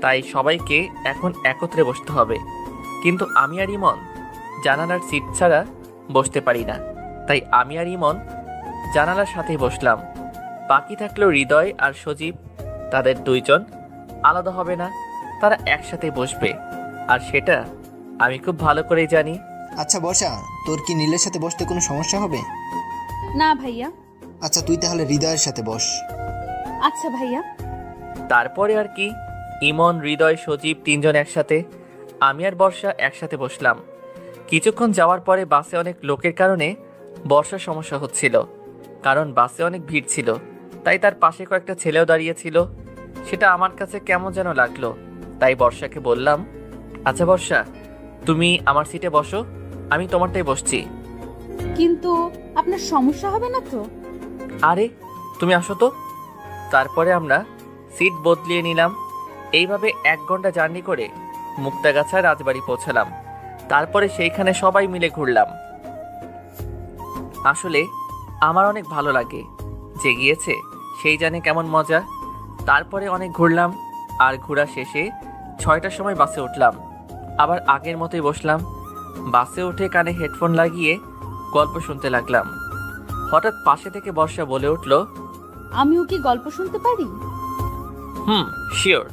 তাই সবাইকে এখন একত্রে বসতে হবে। কিন্তু আমি আর ইমন জানালার সিট ছাড়া বসতে পারি না, তাই আমি আর ইমন জানালার সাথেই বসলাম। বাকি থাকলো হৃদয় আর সজীব। তাদের 2 জন আলাদা হবে না, তারা একসাথে বসবে, আর সেটা আমি খুব ভালো করেই জানি। আচ্ছা বর্ষা, তোর কি নীলের সাথে বসতে কোনো সমস্যা হবে? না ভাইয়া। আচ্ছা তুই তাহলে হৃদয়ের সাথে বস। আচ্ছা ভাইয়া। তারপরে আর কি, ইমন, হৃদয়, সজীব 3 জন একসাথে, আমি আর বর্ষা একসাথে বসলাম। কিছুক্ষণ যাওয়ার পরে বাসে অনেক লোকের কারণে বর্ষার সমস্যা হচ্ছিল, কারণ বাসে অনেক ভিড় ছিল, তাই তার পাশে কয়েকটা ছেলেও দাঁড়িয়েছিল। সেটা আমার কাছে কেমন যেন লাগলো, তাই বর্ষাকে বললাম, আচ্ছা বর্ষা, তুমি আমার সিটে বসো, আমি তোমারটাই বসছি। কিন্তু আপনার সমস্যা হবে না তো? আরে তুমি আসো তো। তারপরে আমরা সিট বদলিয়ে নিলাম। এইভাবে 1 ঘন্টা জার্নি করে মুক্তাগাছা রাজবাড়ি পৌঁছালাম। তারপরে সেইখানে সবাই মিলে ঘুরলাম। আসলে আমার অনেক ভালো লাগে, যে গিয়েছে সেই জানে কেমন মজা। তারপরে অনেক ঘুরলাম, আর ঘোরা শেষে 6টার সময় বাসে উঠলাম। আবার আগের মতোই বসলাম। বাসে উঠে কানে হেডফোন লাগিয়ে গল্প শুনতে লাগলাম। হঠাৎ পাশে থেকে বর্ষা বলে উঠল, আমিও কি গল্প শুনতে পারি? শিওর।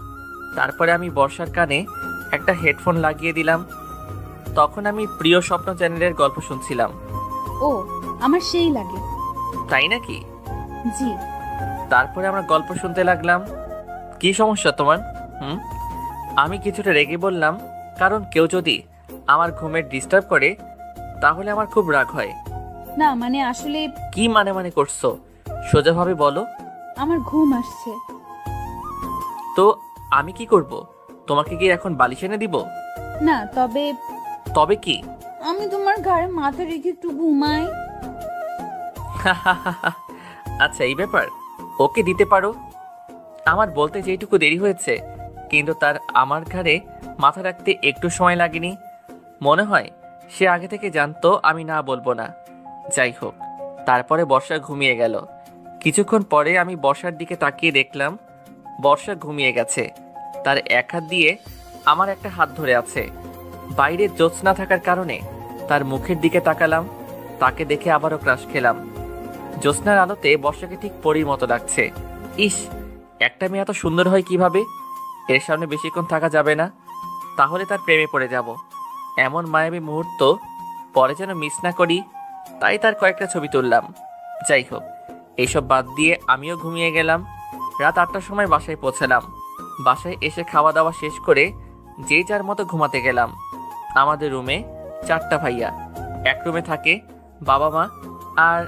তারপরে আমি বর্ষার কানে একটা হেডফোন লাগিয়ে দিলাম। তখন আমি প্রিয় স্বপ্ন চ্যানেলের গল্প শুনছিলাম। ও, আমার সেই লাগে। তাই নাকি? জি। তারপরে আমরা গল্প শুনতে লাগলাম। কি সমস্যা তোমার? আমি কিছুটা রেগে বললাম, কারণ কেউ যদি আমার ঘুমের ডিস্টার্ব করে তাহলে আমার খুব রাগ হয়। না মানে আসলে। কি মানে করছো? সোজাভাবে বলো। আমার ঘুম আসছে। তো আমি কি করব? তোমাকে কি এখন বালিশ এনে দিব? না, তবে কি? আমি তোমার ঘাড়ে মাথা রেখে একটু ঘুমাই। আচ্ছা এই ব্যাপার, ওকে দিতে পারো। আমার বলতে যেটুকু দেরি হয়েছে, কিন্তু তার আমার ঘাড়ে মাথা রাখতে একটু সময় লাগেনি। মনে হয় সে আগে থেকে জানতো আমি না বলবো না। যাই হোক, তারপরে বর্ষা ঘুমিয়ে গেল। কিছুক্ষণ পরে আমি বর্ষার দিকে তাকিয়ে দেখলাম বর্ষা ঘুমিয়ে গেছে। তার এক হাত দিয়ে আমার একটা হাত ধরে আছে। বাইরে জ্যোৎস্না থাকার কারণে তার মুখের দিকে তাকালাম। তাকে দেখে আবারও ক্রাশ খেলাম। জ্যোৎস্নার আলোতে বর্ষাকে ঠিক পরীর মতো লাগছে। ইস, একটা মেয়ে এত সুন্দর হয় কিভাবে? এর সামনে বেশিক্ষণ থাকা যাবে না, তাহলে তার প্রেমে পড়ে যাব। এমন মায়াবী মুহূর্ত পরে যেন মিস না করি, তাই তার কয়েকটা ছবি তুললাম। যাই হোক, এইসব বাদ দিয়ে আমিও ঘুমিয়ে গেলাম। রাত 8টার সময় বাসায় পৌঁছালাম। বাসায় এসে খাওয়া দাওয়া শেষ করে যে যার মতো ঘুমাতে গেলাম। আমাদের রুমে 4টা ভাইয়া। এক রুমে থাকে বাবা মা, আর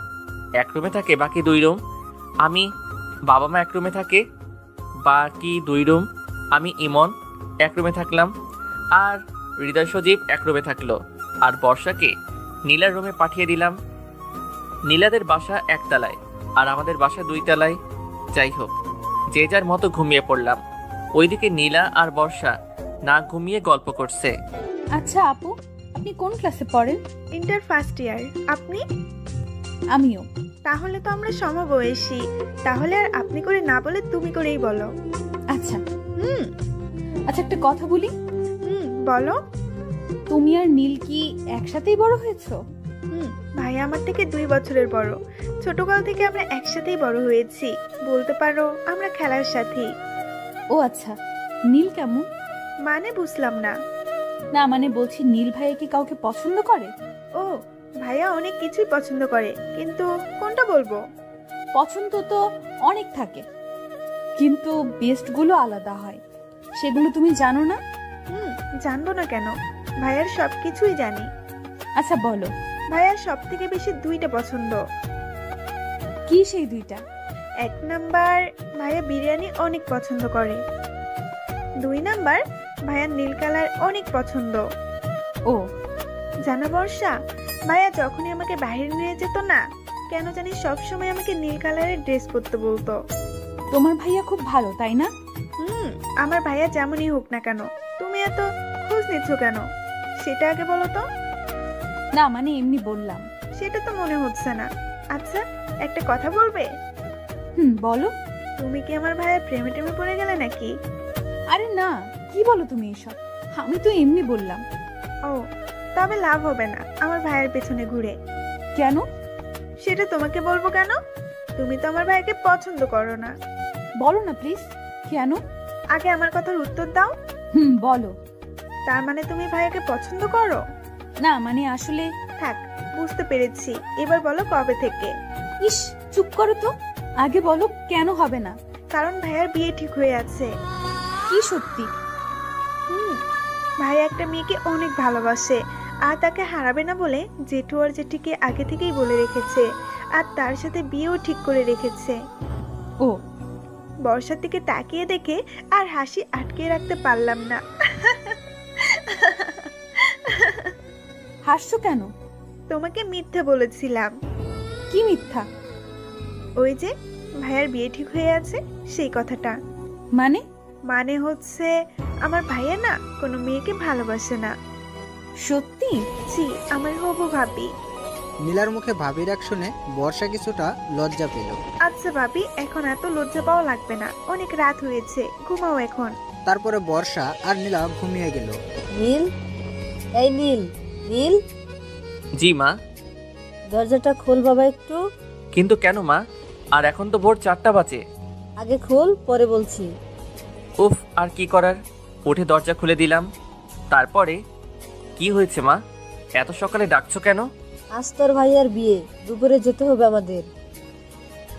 এক রুমে থাকে বাকি 2 রুম। আমি, বাবা মা এক রুমে থাকে, বাকি 2 রুম। আমি ইমন এক রুমে থাকলাম, আর হৃদয় সজীব এক রুমে থাকলো। আর বর্ষাকে নীলার রুমে পাঠিয়ে দিলাম। নীলাদের বাসা 1 তলায় আর আমাদের বাসা 2 তলায়। যাই হোক, যে যার মতো ঘুমিয়ে পড়লাম। ওইদিকে নীলা আর বর্ষা না ঘুমিয়ে গল্প করছে। আচ্ছা আপু, আপনি কোন ক্লাসে পড়েন? Inter first year. আপনি? আমিও। তাহলে তো আমরা সমবয়সী। তাহলে আর আপনি করে না বলে তুমি করেই বলো। আচ্ছা। আচ্ছা, একটা কথা বলি। বলো। তুমি আর নীল কি একসাথেই বড় হয়েছো? ভাইয়া আমার থেকে 2 বছরের বড়। ছোটকাল থেকে আমরা একসাথেই বড় হয়েছি, বলতে পারো আমরা খেলার সাথী। ও আচ্ছা, নীল কেমন? মানে বুঝলাম না। না মানে বলছি, নীল ভাইয়া কি কাউকে পছন্দ করে? ও, ভাইয়া অনেক কিছুই পছন্দ করে, কিন্তু কোনটা বলবো? পছন্দ তো অনেক থাকে, কিন্তু বেস্ট গুলো আলাদা হয়। সেগুলো তুমি জানো না? জানবো না কেন, ভাইয়ার সবকিছুই জানি। আচ্ছা বলো। ভাইয়ার সব থেকে বেশি 2টা পছন্দ। কি সেই 2টা? 1 নাম্বার, ভাইয়া বিরিয়ানি অনেক পছন্দ করে। 2 নাম্বার, ভাইয়ার নীল কালার অনেক পছন্দ। ও জানো বর্ষা, ভাইয়া যখনই আমাকে বাইরে নিয়ে যেত না, কেন জানি সবসময় আমাকে নীল কালারের ড্রেস পরতে বলতো। তোমার ভাইয়া খুব ভালো, তাই না? আমার ভাইয়া যেমনই হোক না কেন, তুমি এত খোঁজ নিচ্ছ কেন সেটা আগে বলো তো। না মানে এমনি বললাম। সেটা তো মনে হচ্ছে না। আচ্ছা, একটা কথা বলবে? বলো। তুমি কি আমার ভাইয়ের প্রেমে টেমে পড়ে গেলে নাকি? আরে না, কি বলো তুমি এসব? আমি তো এমনি বললাম। ও, তবে লাভ হবে না আমার ভাইয়ের পেছনে ঘুরে। কেন? সেটা তোমাকে বলবো কেন? তুমি তো আমার ভাইকে পছন্দ করো না। বলো না প্লিজ, কেন? আগে আমার কথার উত্তর দাও। বলো। তার মানে তুমি ভাইকে পছন্দ করো না? মানে আসলে থাক, বুঝতে পেরেছি। এবার বলো কবে থেকে? ইস, চুপ করো তো। আগে বলো কেন হবে না? কারণ ভাইয়ার বিয়ে ঠিক হয়ে আছে। কি সত্যি? ভাইয়া একটা মেয়েকে অনেক ভালোবাসে, আর তাকে হারাবে না বলে জেঠু আর জেঠিকে আগে থেকেই বলে রেখেছে, আর তার সাথে বিয়েও ঠিক করে রেখেছে। ও। বর্ষার দিকে তাকিয়ে দেখে আর হাসি আটকে রাখতে পারলাম না। হাসছো কেন? তোমাকে মিথ্যা বলেছিলাম। কি মিথ্যা? ওই যে ভাইয়ার বিয়ে ঠিক হয়ে আছে সেই কথাটা। মানে? মানে হচ্ছে আমার ভাইয়া না কোনো মেয়েকে ভালোবাসে না। সত্যি? জি, আমার হবু ভাবি। নীলার মুখে ভাবির ডাক শুনে বর্ষা কিছুটা লজ্জা পেল। আচ্ছা ভাবি, এখন এত লজ্জা পাওয়া লাগবে না, অনেক রাত হয়েছে, ঘুমাও এখন। তারপরে বর্ষা আর নীলা ঘুমিয়ে গেল। নীল, এই নীল, নীল। জি মা। দরজাটা খোল বাবা একটু। কিন্তু কেন মা? আর এখন তো ভোর 4টা বাজে। আগে খোল, পরে বলছি। উফ, আর কি করার, উঠে দরজা খুলে দিলাম। তারপরে কি হয়েছে মা? এত সকালে ডাকছো কেন? আজ তোর ভাইয়ার বিয়ে, দুপুরে যেতে হবে আমাদের।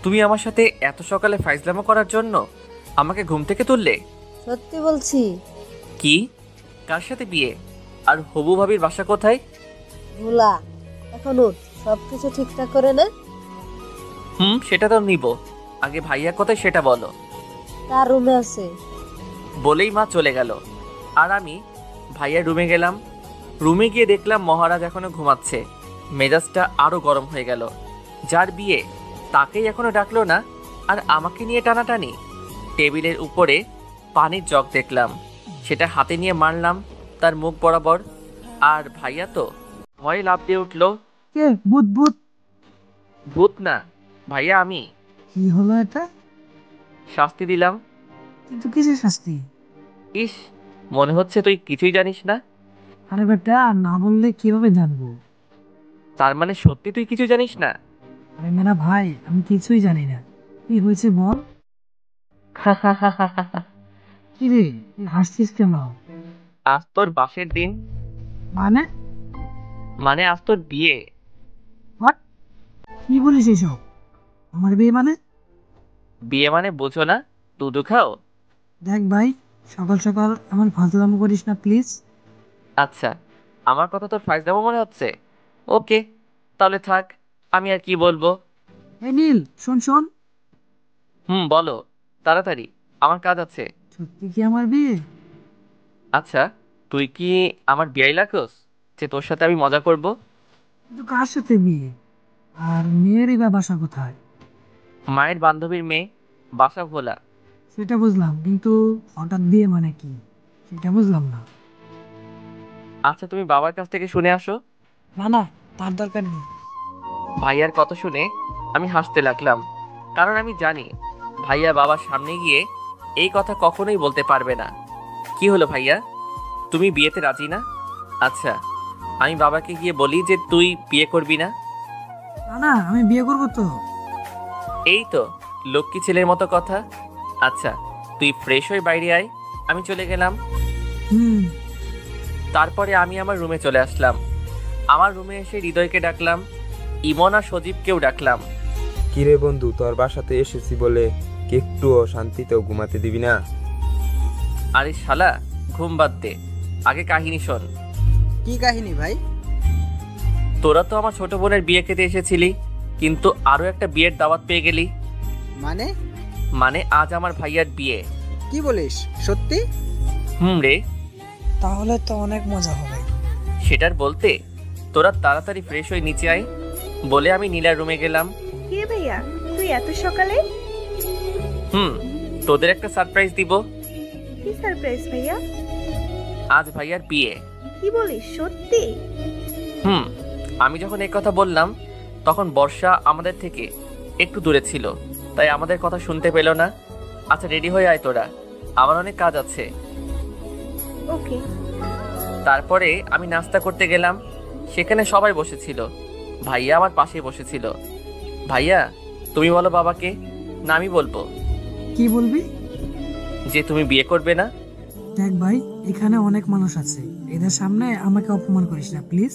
তুমি আমার সাথে এত সকালে ফাইজলামো করার জন্য আমাকে ঘুম থেকে তুললে? সত্যি বলছি। কি? কার সাথে বিয়ে? আর হবু ভাবির বাসা কোথায়? ভোলা, এখন উঠ, সবকিছু ঠিকঠাক করে নে। সেটা তো নিব, আগে ভাইয়া কোথায় সেটা বলো। তার রুমে আছে। বলেই মা চলে গেল, আর আমি ভাইয়ার রুমে গেলাম। রুমে গিয়ে দেখলাম মহারাজ এখনো ঘুমাচ্ছে। মেজাজটা আরো গরম হয়ে গেল। যার বিয়ে তাকেই এখনো ডাকলো না, আর আমাকে নিয়ে টানাটানি। টেবিলের উপরে পানির জগ দেখলাম, সেটা হাতে নিয়ে মারলাম তার মুখ বরাবর। আর ভাইয়া তো ভয়ে লাফ দিয়ে উঠলো। কে? ভূত? ভূত? ভূত না ভাইয়া, আমি। কি হলো এটা? শাস্তি দিলাম। কিন্তু কিসের শাস্তি? ইস, মনে হচ্ছে তুই কিছুই জানিস না। আরে বেটা, না বললে কিভাবে জানবো? তার মানে সত্যি তুই কিছু জানিস না? আরে মেরা ভাই, আমি কিছুই জানি না। কি হয়েছে বল। কি রে, হাসছিস কেন? আজ তোর বাসের দিন। মানে মানে আজ তোর বিয়ে। হোয়াট? কি বলিস এসব? আমার বিয়ে মানে? বিয়ে মানে বোঝো না? দুধু খাও। দেখ ভাই, সকাল সকাল এমন ফাজলামো করিস না প্লিজ। আচ্ছা, আমার কথা তোর ফাইজলামো মনে হচ্ছে? ওকে, তাহলে থাক, আমি আর কি বলবো। এই নীল, শোন শোন। বলো, তাড়াতাড়ি, আমার কাজ আছে। সত্যি কি আমার বিয়ে? আচ্ছা, তুই কি আমার বিয়াই লাগোস যে তোর সাথে আমি মজা করব? কিন্তু কার সাথে বিয়ে? আর মেয়েরই বা বাসা কোথায়? মায়ের বান্ধবীর মেয়ে, বাসা ভোলা। সেটা বুঝলাম, কিন্তু হঠাৎ বিয়ে মানে কি সেটা বুঝলাম না। আচ্ছা, তুমি বাবার কাছ থেকে শুনে আসো। না না, তার দরকার নেই। ভাইয়ার কথা শুনে আমি হাসতে লাগলাম, কারণ আমি জানি ভাইয়া বাবার সামনে গিয়ে এই কথা কখনোই বলতে পারবে না। কি হলো ভাইয়া, তুমি বিয়েতে রাজি না? আচ্ছা, আমি বাবাকে গিয়ে বলি যে তুই বিয়ে করবি না। না না, আমি বিয়ে করবো তো। এই তো লক্ষ্মী ছেলের মতো কথা। আচ্ছা, তুই ফ্রেশ হয়ে বাইরে আয়, আমি চলে গেলাম। তারপরে আমি আমার রুমে চলে আসলাম। আমার রুমে এসে হৃদয়কে ডাকলাম, ইমন আর সজীবকেও ডাকলাম। কিরে বন্ধু, তোর বাসাতে এসেছি বলে কি একটুও শান্তিতেও ঘুমাতে দিবি না? আরে শালা, ঘুম বাদ দে, আগে কাহিনী শোন। কি কাহিনী ভাই? তোরা তো আমার ছোট বোনের বিয়ে খেতে এসেছিলি, কিন্তু আরো একটা বিয়ের দাওয়াত পেয়ে গেলি। মানে? মানে আজ আমার ভাইয়ার বিয়ে। কি বলিস, সত্যি? রে। তাহলে তো অনেক মজা হবে। সেটার বলতে, তোরা তাড়াতাড়ি ফ্রেশ হয়ে নিচে আয় বলে আমি নীলার রুমে গেলাম। কি রে ভাইয়া, তুই এত সকালে? তোদের একটা সারপ্রাইজ দিব। কি সারপ্রাইজ ভাইয়া? আজ ভাইয়ার বিয়ে। কি বলিস, সত্যি? আমি যখন এই কথা বললাম তখন বর্ষা আমাদের থেকে একটু দূরে ছিল, তাই আমাদের কথা শুনতে পেল না। আচ্ছা, রেডি হয়ে আয় তোরা, আমার অনেক কাজ আছে। ওকে। তারপরে আমি নাস্তা করতে গেলাম, সেখানে সবাই বসেছিল, ভাইয়া আমার পাশে বসেছিল। ভাইয়া, তুমি বলো বাবাকে, না আমি বলবো? কি বলবি? যে তুমি বিয়ে করবে না। দেখ ভাই, এখানে অনেক মানুষ আছে, এদের সামনে আমাকে অপমান করিস না প্লিজ।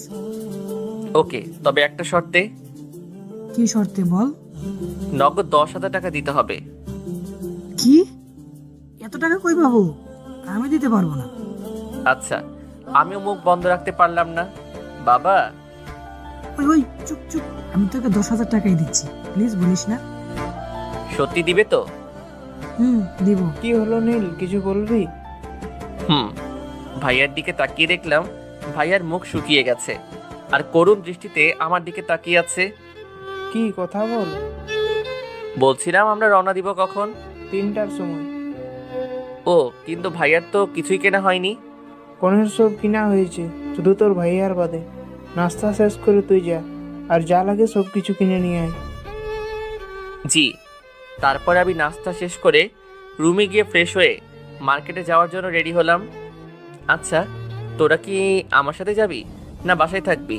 ওকে, তবে একটা শর্তে। কি শর্তে বল? নগদ 10,000 টাকা দিতে হবে। কি? এত টাকা কই পাবো? আমি দিতে পারবো না। আচ্ছা, আমিও মুখ বন্ধ রাখতে পারলাম না। বাবা। ওই ওই চুপ চুপ, আমি তোকে 10,000 টাকাই দিচ্ছি, প্লিজ বলিস না। সত্যি দিবে তো? দিব। কি হলো নীল, কিছু বলবি? ভাইয়ার দিকে তাকিয়ে দেখলাম ভাইয়ার মুখ শুকিয়ে গেছে আর করুণ দৃষ্টিতে আমার দিকে তাকিয়ে আছে। কি কথা বল? বলছিলাম আমরা রওনা দিব কখন? 3টার সময়। ও, কিন্তু ভাইয়ার তো কিছুই কেনা হয়নি। কোনের সব কিনা হয়েছে, শুধু তোর ভাইয়ার বাদে। নাস্তা শেষ করে তুই যা, আর যা লাগে সব কিছু কিনে নিয়ে আয়। জি। তারপর আমি নাস্তা শেষ করে রুমে গিয়ে ফ্রেশ হয়ে মার্কেটে যাওয়ার জন্য রেডি হলাম। আচ্ছা, তোরা কি আমার সাথে যাবি না বাসায় থাকবি?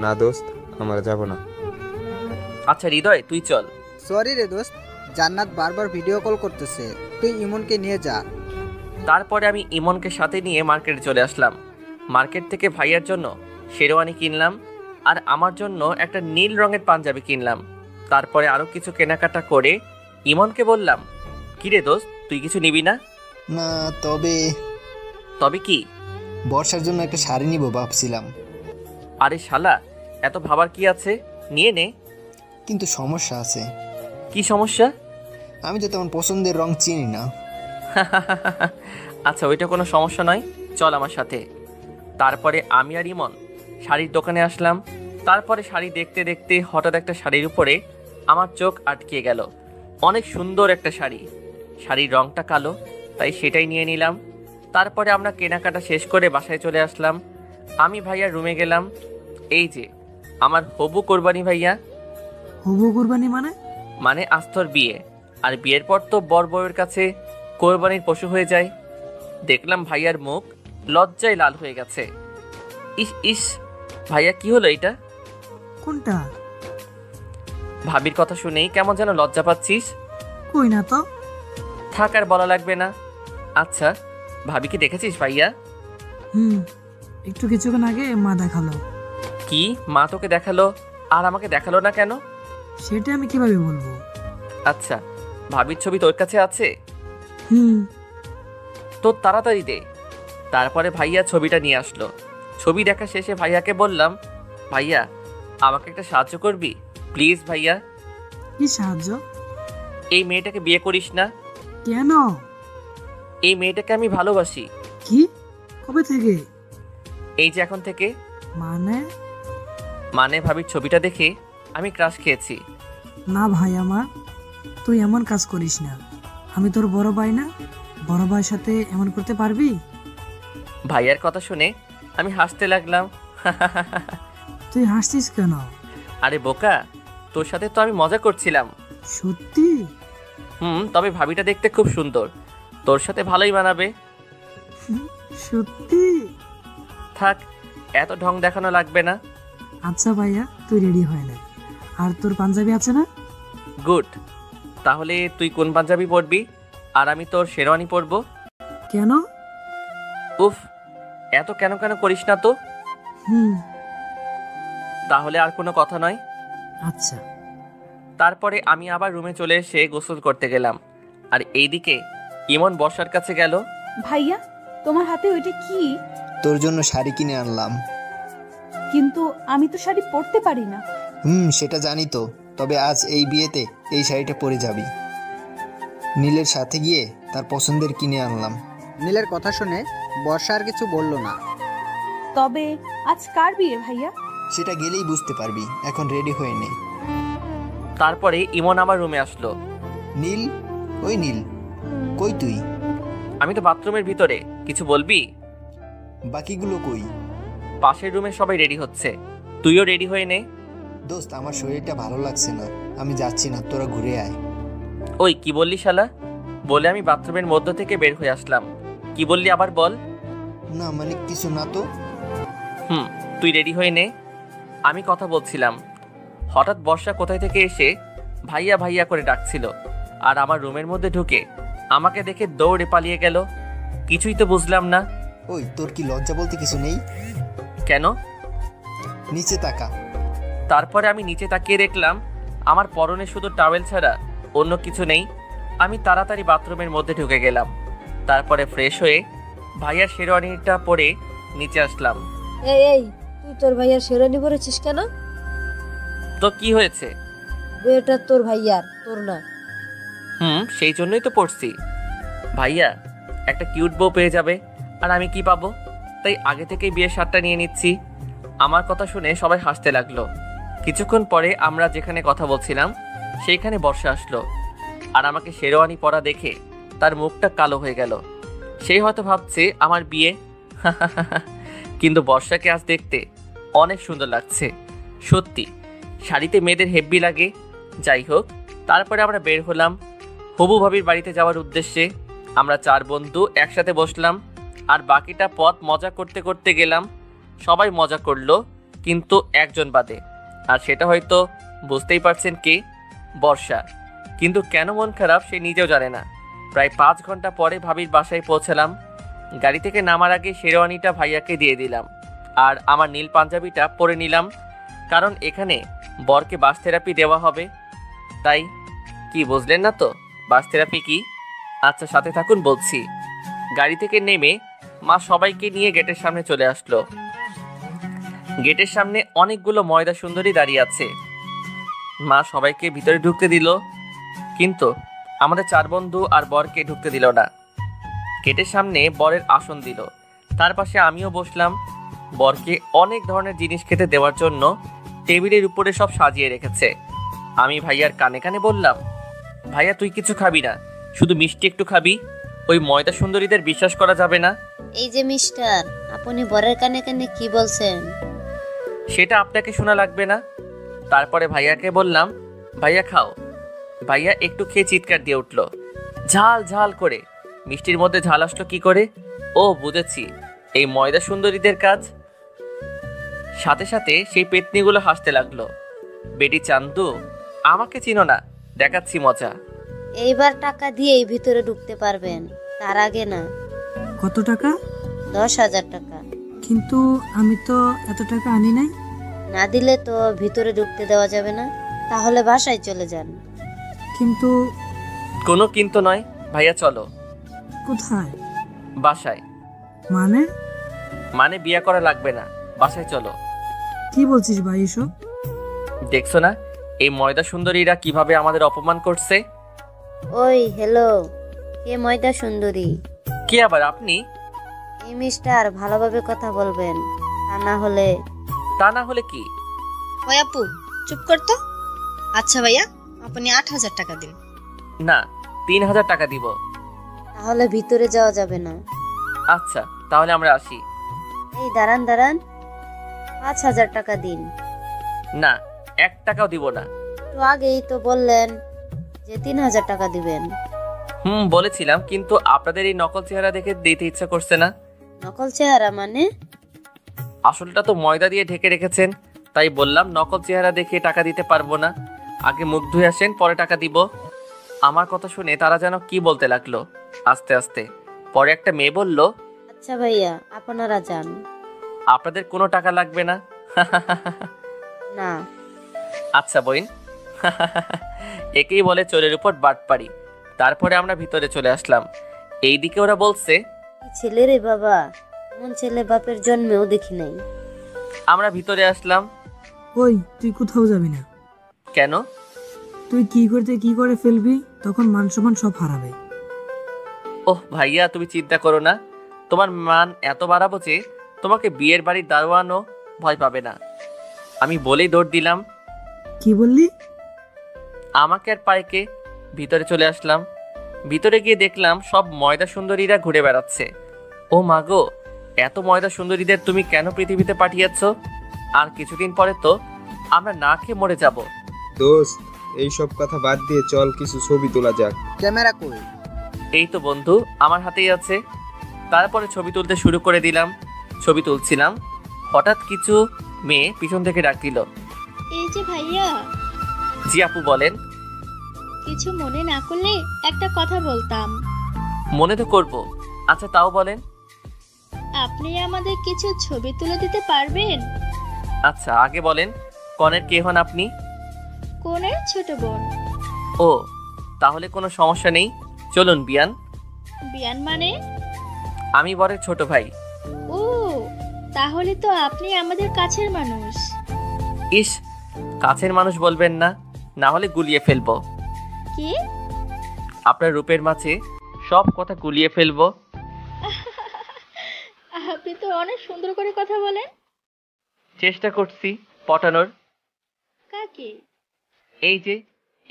না দোস্ত, আমরা যাব না। আচ্ছা হৃদয়, তুই চল। সরি রে দোস্ত, জান্নাত বারবার ভিডিও কল করতেছে, তুই ইমনকে নিয়ে যা। তারপরে আমি ইমনকে সাথে নিয়ে মার্কেটে চলে আসলাম। মার্কেট থেকে ভাইয়ার জন্য শেরওয়ানি কিনলাম আর আমার জন্য একটা নীল রঙের পাঞ্জাবি কিনলাম। তারপরে আরো কিছু কেনাকাটা করে ইমনকে বললাম, কিরে দোস্ত, তুই কিছু নিবি না? না, তবে তবে কি? বর্ষার জন্য একটা শাড়ি নিব ভাবছিলাম। আরে শালা, এত ভাবার কি আছে, নিয়ে নে। কিন্তু সমস্যা আছে। কি সমস্যা? আমি তো তেমন পছন্দের রং চিনি না। আচ্ছা, ওইটা কোনো সমস্যা নয়, চল আমার সাথে। তারপরে আমি আর ইমন শাড়ির দোকানে আসলাম। তারপরে শাড়ি দেখতে দেখতে হঠাৎ একটা শাড়ির উপরে আমার চোখ আটকে গেল। অনেক সুন্দর একটা শাড়ি, শাড়ির রংটা কালো, তাই সেটাই নিয়ে নিলাম। তারপরে আমরা কেনাকাটা শেষ করে বাসায় চলে আসলাম। আমি ভাইয়ার রুমে গেলাম। এই যে আমার হবু কোরবানি ভাইয়া। হবু কোরবানি মানে? মানে আস্তর বিয়ে, আর বিয়ের পর তো বর বউয়ের কাছে কোরবানির পশু হয়ে যায়। দেখলাম ভাইয়ার মুখ লজ্জায় লাল হয়ে গেছে। ইস ইস, ভাইয়া কি হলো এটা? কোনটা? ভাবির কথা শুনেই কেমন যেন লজ্জা পাচ্ছিস। কই না তো। থাক, আর বলা লাগবে না। আচ্ছা, ভাবিকে দেখেছিস ভাইয়া? একটু কিছুক্ষণ আগে মা দেখালো। কি মা তোকে দেখালো আর আমাকে দেখালো না কেন? সেটা আমি কিভাবে বলবো? আচ্ছা, ভাবির ছবি তোর কাছে আছে? হুম। তো তাড়াতাড়ি দে। তারপরে ভাইয়া ছবিটা নিয়ে আসলো। ছবি দেখা শেষে ভাইয়াকে বললাম, ভাইয়া আমাকে একটা সাহায্য করবি প্লিজ? ভাইয়া, কি সাহায্য? এই মেয়েটাকে বিয়ে করিস না? কেন? এই মেয়েটাকে আমি ভালোবাসি। কি? কবে থেকে? এই যে এখন থেকে। মানে ভাবির ছবিটা দেখে আমি ক্রাশ খেয়েছি। না ভাই আমার, তুই এমন কাজ করিস না। আমি তোর বড় ভাই না? বড় ভাইয়ের সাথে এমন করতে পারবি? ভাইয়ার কথা শুনে আমি হাসতে লাগলাম। তুই হাসছিস কেন? আরে বোকা, তোর সাথে তো আমি মজা করছিলাম। সত্যি? তবে ভাবিটা দেখতে খুব সুন্দর, তোর সাথে ভালোই মানাবে। সত্যি? থাক, এত ঢং দেখানো লাগবে না। আচ্ছা ভাইয়া, তুই রেডি হয়ে নে। আর তোর পাঞ্জাবি আছে না? গুড। তাহলে তুই কোন পাঞ্জাবি পরবি আর আমি তোর শেরওয়ানি পরবো? কেন? উফ, এত কেন কেন করিস না তো। তাহলে আর কোনো কথা নয়। আচ্ছা। তারপরে আমি আবার রুমে চলে এসে গোসল করতে গেলাম। আর এইদিকে ইমন বর্ষার কাছে গেল। ভাইয়া, তোমার হাতে ওইটা কি? তোর জন্য শাড়ি কিনে আনলাম। কিন্তু আমি তো শাড়ি পরতে পারি না। সেটা জানি তো, তবে আজ এই বিয়েতে এই শাড়িটা পরে যাবি। নীলের সাথে গিয়ে তার পছন্দের কিনে আনলাম। নীলের কথা শুনে বর্ষা আর কিছু বলল না। তবে আজ কার বিয়ে ভাইয়া? সেটা গেলেই বুঝতে পারবি, এখন রেডি হয়ে নে। তারপরে ইমন আমার রুমে আসলো। নীল, ওই নীল, কই তুই? আমি তো বাথরুমের ভিতরে। কিছু বলবি? বাকিগুলো কই? পাশের রুমে সবাই রেডি হচ্ছে, তুইও রেডি হয়ে নে। দোস্ত, আমার শরীরটা ভালো লাগছে না, আমি যাচ্ছি না, তোরা ঘুরে আয়। ওই কি বললি শালা? বলে আমি বাথরুমের মধ্য থেকে বের হয়ে আসলাম। কি বললি আবার বল? না মানে কিছু না তো। তুই রেডি হয়ে নে, আমি কথা বলছিলাম। হঠাৎ বর্ষা কোথায় থেকে এসে ভাইয়া ভাইয়া করে ডাকছিল, আর আমার রুমের মধ্যে ঢুকে আমাকে দেখে দৌড়ে পালিয়ে গেল। কিছুই তো বুঝলাম না। ওই, তোর কি লজ্জা বলতে কিছু নেই? কেন? নিচে তাকা। তারপরে আমি নিচে তাকিয়ে দেখলাম আমার পরনে শুধু টাওয়েল ছাড়া অন্য কিছু নেই। আমি তাড়াতাড়ি বাথরুমের মধ্যে ঢুকে গেলাম। তারপরে ফ্রেশ হয়ে ভাইয়ার শেরওয়ানিটা পরে নিচে আসলাম। এই তুই তোর ভাইয়ার শেরওয়ানি পরেছিস কেন? তো কি হয়েছে? এটা তোর ভাইয়ার, তোর না। সেই জন্যই তো পড়ছি। ভাইয়া একটা কিউট বউ পেয়ে যাবে, আর আমি কি পাবো? তাই আগে থেকেই বিয়ের শার্টটা নিয়ে নিচ্ছি। আমার কথা শুনে সবাই হাসতে লাগলো। কিছুক্ষণ পরে আমরা যেখানে কথা বলছিলাম সেইখানে বর্ষা আসলো, আর আমাকে শেরওয়ানি পরা দেখে তার মুখটা কালো হয়ে গেল। সেই হয়তো ভাবছে আমার বিয়ে। কিন্তু বর্ষাকে আজ দেখতে অনেক সুন্দর লাগছে। সত্যি শাড়িতে মেয়েদের হেব্বি লাগে। যাই হোক, তারপরে আমরা বের হলাম হবু ভাবির বাড়িতে যাওয়ার উদ্দেশ্যে। আমরা 4 বন্ধু একসাথে বসলাম, আর বাকিটা পথ মজা করতে করতে গেলাম। সবাই মজা করলো, কিন্তু একজন বাদে, আর সেটা হয়তো বুঝতেই পারছেন কে? বর্ষা। কিন্তু কেন মন খারাপ সে নিজেও জানে না। প্রায় 5 ঘন্টা পরে ভাবির বাসায় পৌঁছালাম। গাড়ি থেকে নামার আগে শেরওয়ানিটা ভাইয়াকে দিয়ে দিলাম, আর আমার নীল পাঞ্জাবিটা পরে নিলাম, কারণ এখানে বরকে বাস থেরাপি দেওয়া হবে। তাই কি বুঝলেন না তো বাস থেরাপি কি? আচ্ছা, সাথে থাকুন, বলছি। গাড়ি থেকে নেমে মা সবাইকে নিয়ে গেটের সামনে চলে আসলো। গেটের সামনে অনেকগুলো ময়দা সুন্দরী দাঁড়িয়ে আছে। মা সবাইকে ভিতরে ঢুকতে দিল, কিন্তু আমাদের 4 বন্ধু আর বরকে ঢুকতে দিল না। গেটের সামনে বরের আসন দিল, তার পাশে আমিও বসলাম। বরকে অনেক ধরনের জিনিস খেতে দেওয়ার জন্য টেবিলের উপরে সব সাজিয়ে রেখেছে। আমি ভাইয়ার কানে কানে বললাম, ভাইয়া তুই কিছু খাবি না, শুধু মিষ্টি একটু খাবি। ওই ময়দা সুন্দরীদের বিশ্বাস করা যাবে না। এই যে মিস্টার, আপনি বরের কানে কানে কি বলছেন? সেটা আপনাকে শোনা লাগবে না। তারপরে ভাইয়াকে বললাম, ভাইয়া খাও। ভাইয়া একটু খেয়ে চিৎকার দিয়ে উঠল, ঝাল ঝাল করে। মিষ্টির মধ্যে ঝাল আসলো কি করে? ও বুঝেছি, এই ময়দা সুন্দরীদের কাজ। সাথে সাথে সেই পেতনিগুলো হাসতে লাগলো। বেটি চান্দু, আমাকে চিনো না, দেখাচ্ছি মজা। এইবার টাকা দিয়েই ভিতরে ঢুকতে পারবেন, তার আগে না। কত টাকা? 10,000 টাকা। কিন্তু আমি তো এত টাকা আনি নাই। না দিলে তো ভিতরে ঢুকতে দেওয়া যাবে না, তাহলে বাসায় চলে যান। কিন্তু কোনো কিন্তু নয়, ভাইয়া চলো। কোথায়? বাসায়। মানে বিয়ে করা লাগবে না, বাসায় চলো। কি বলছিস ভাই এসব? দেখছো না এই ময়দা সুন্দরীরা কিভাবে আমাদের অপমান করছে? ওই হ্যালো, কে ময়দা সুন্দরী? কি আবার আপনি? এই মিস্টার, ভালোভাবে কথা বলবেন, তা না হলে কি? ওই আপু চুপ কর তো। আচ্ছা ভাইয়া, আপনি 8,000 টাকা দিন। না, 3,000 টাকা দিব। তাহলে ভিতরে যাওয়া যাবে না। আচ্ছা তাহলে আমরা আসি। এই দাঁড়ান 5,000 টাকা দিন। না, 1 টাকাও দিব না। তো আগেই তো বললেন যে 3,000 টাকা দিবেন। বলেছিলাম, কিন্তু আপনাদের এই নকল চেহারা দেখে দিতে ইচ্ছা করছে না। নকল চেহারা মানে? আসলটা তো ময়দা দিয়ে ঢেকে রেখেছেন, তাই বললাম নকল চেহারা দেখে টাকা দিতে পারবো না। আগে মুখ ধুয়ে আসেন, পরে টাকা দিব। আমার কথা শুনে তারা যেন কি বলতে লাগলো আস্তে আস্তে। পরে একটা মেয়ে বলল, আচ্ছা ভাইয়া, আপনারা যান। আপনাদের কোনো টাকা লাগবে না। না। আচ্ছা বইন। একেই বলে চোরের উপর বাটপাড়ি। তারপরে আমরা ভিতরে চলে আসলাম। এইদিকে ওরা বলছে, ছেলে রে বাবা, এমন ছেলে বাপের জন্মেও দেখি নাই। আমরা ভিতরে আসলাম। ওই তুই কোথাও যাবি না। কেন? তুই কি করে ফেলবি, তখন মান সম্মান সব হারাবে। ওহ ভাইয়া, তুমি চিন্তা করো না। তোমার মান এত বাড়াবো যে তোমাকে বিয়ের বাড়ির দারোয়ানও ভয় পাবে না। আমি বলেই দৌড় দিলাম। কি বললি? আমাকে আর পাইকে ভিতরে চলে আসলাম। ভিতরে গিয়ে দেখলাম সব ময়দা সুন্দরীরা ঘুরে বেড়াচ্ছে। ও মাগো, এত ময়দা সুন্দরীদের তুমি কেন পৃথিবীতে পাঠিয়েছ? আর কিছুদিন পরে তো আমরা না খেয়ে মরে যাব। দোস্ত, এই সব কথা বাদ দিয়ে চল কিছু ছবি তোলা যাক। ক্যামেরা কই? এই তো বন্ধু, আমার হাতেই আছে। তারপরে ছবি তুলতে শুরু করে দিলাম। ছবি তুলছিলাম, হঠাৎ কিছু মেয়ে পিছন থেকে ডাক দিল। এই যে ভাইয়া। জি আপু বলেন। কিছু মনে না করলে একটা কথা বলতাম। মনে তো করব। আচ্ছা তাও বলেন। আপনি আমাদের কিছু ছবি তুলে দিতে পারবেন? আচ্ছা আগে বলেন, কনের কে হন আপনি? কনের ছোট বোন। ও, তাহলে কোনো সমস্যা নেই, চলুন বিয়ান। বিয়ান মানে? আমি বরের ছোট ভাই। ও, তাহলে তো আপনি আমাদের কাছের মানুষ। ইস, কাছের মানুষ বলবেন না, না হলে গুলিয়ে ফেলবো। কি? আপনার রূপের মাঝে সব কথা গুলিয়ে ফেলবো। আপনি তো অনেক সুন্দর করে কথা বলেন। চেষ্টা করছি পটানোর। কাকে? এই যে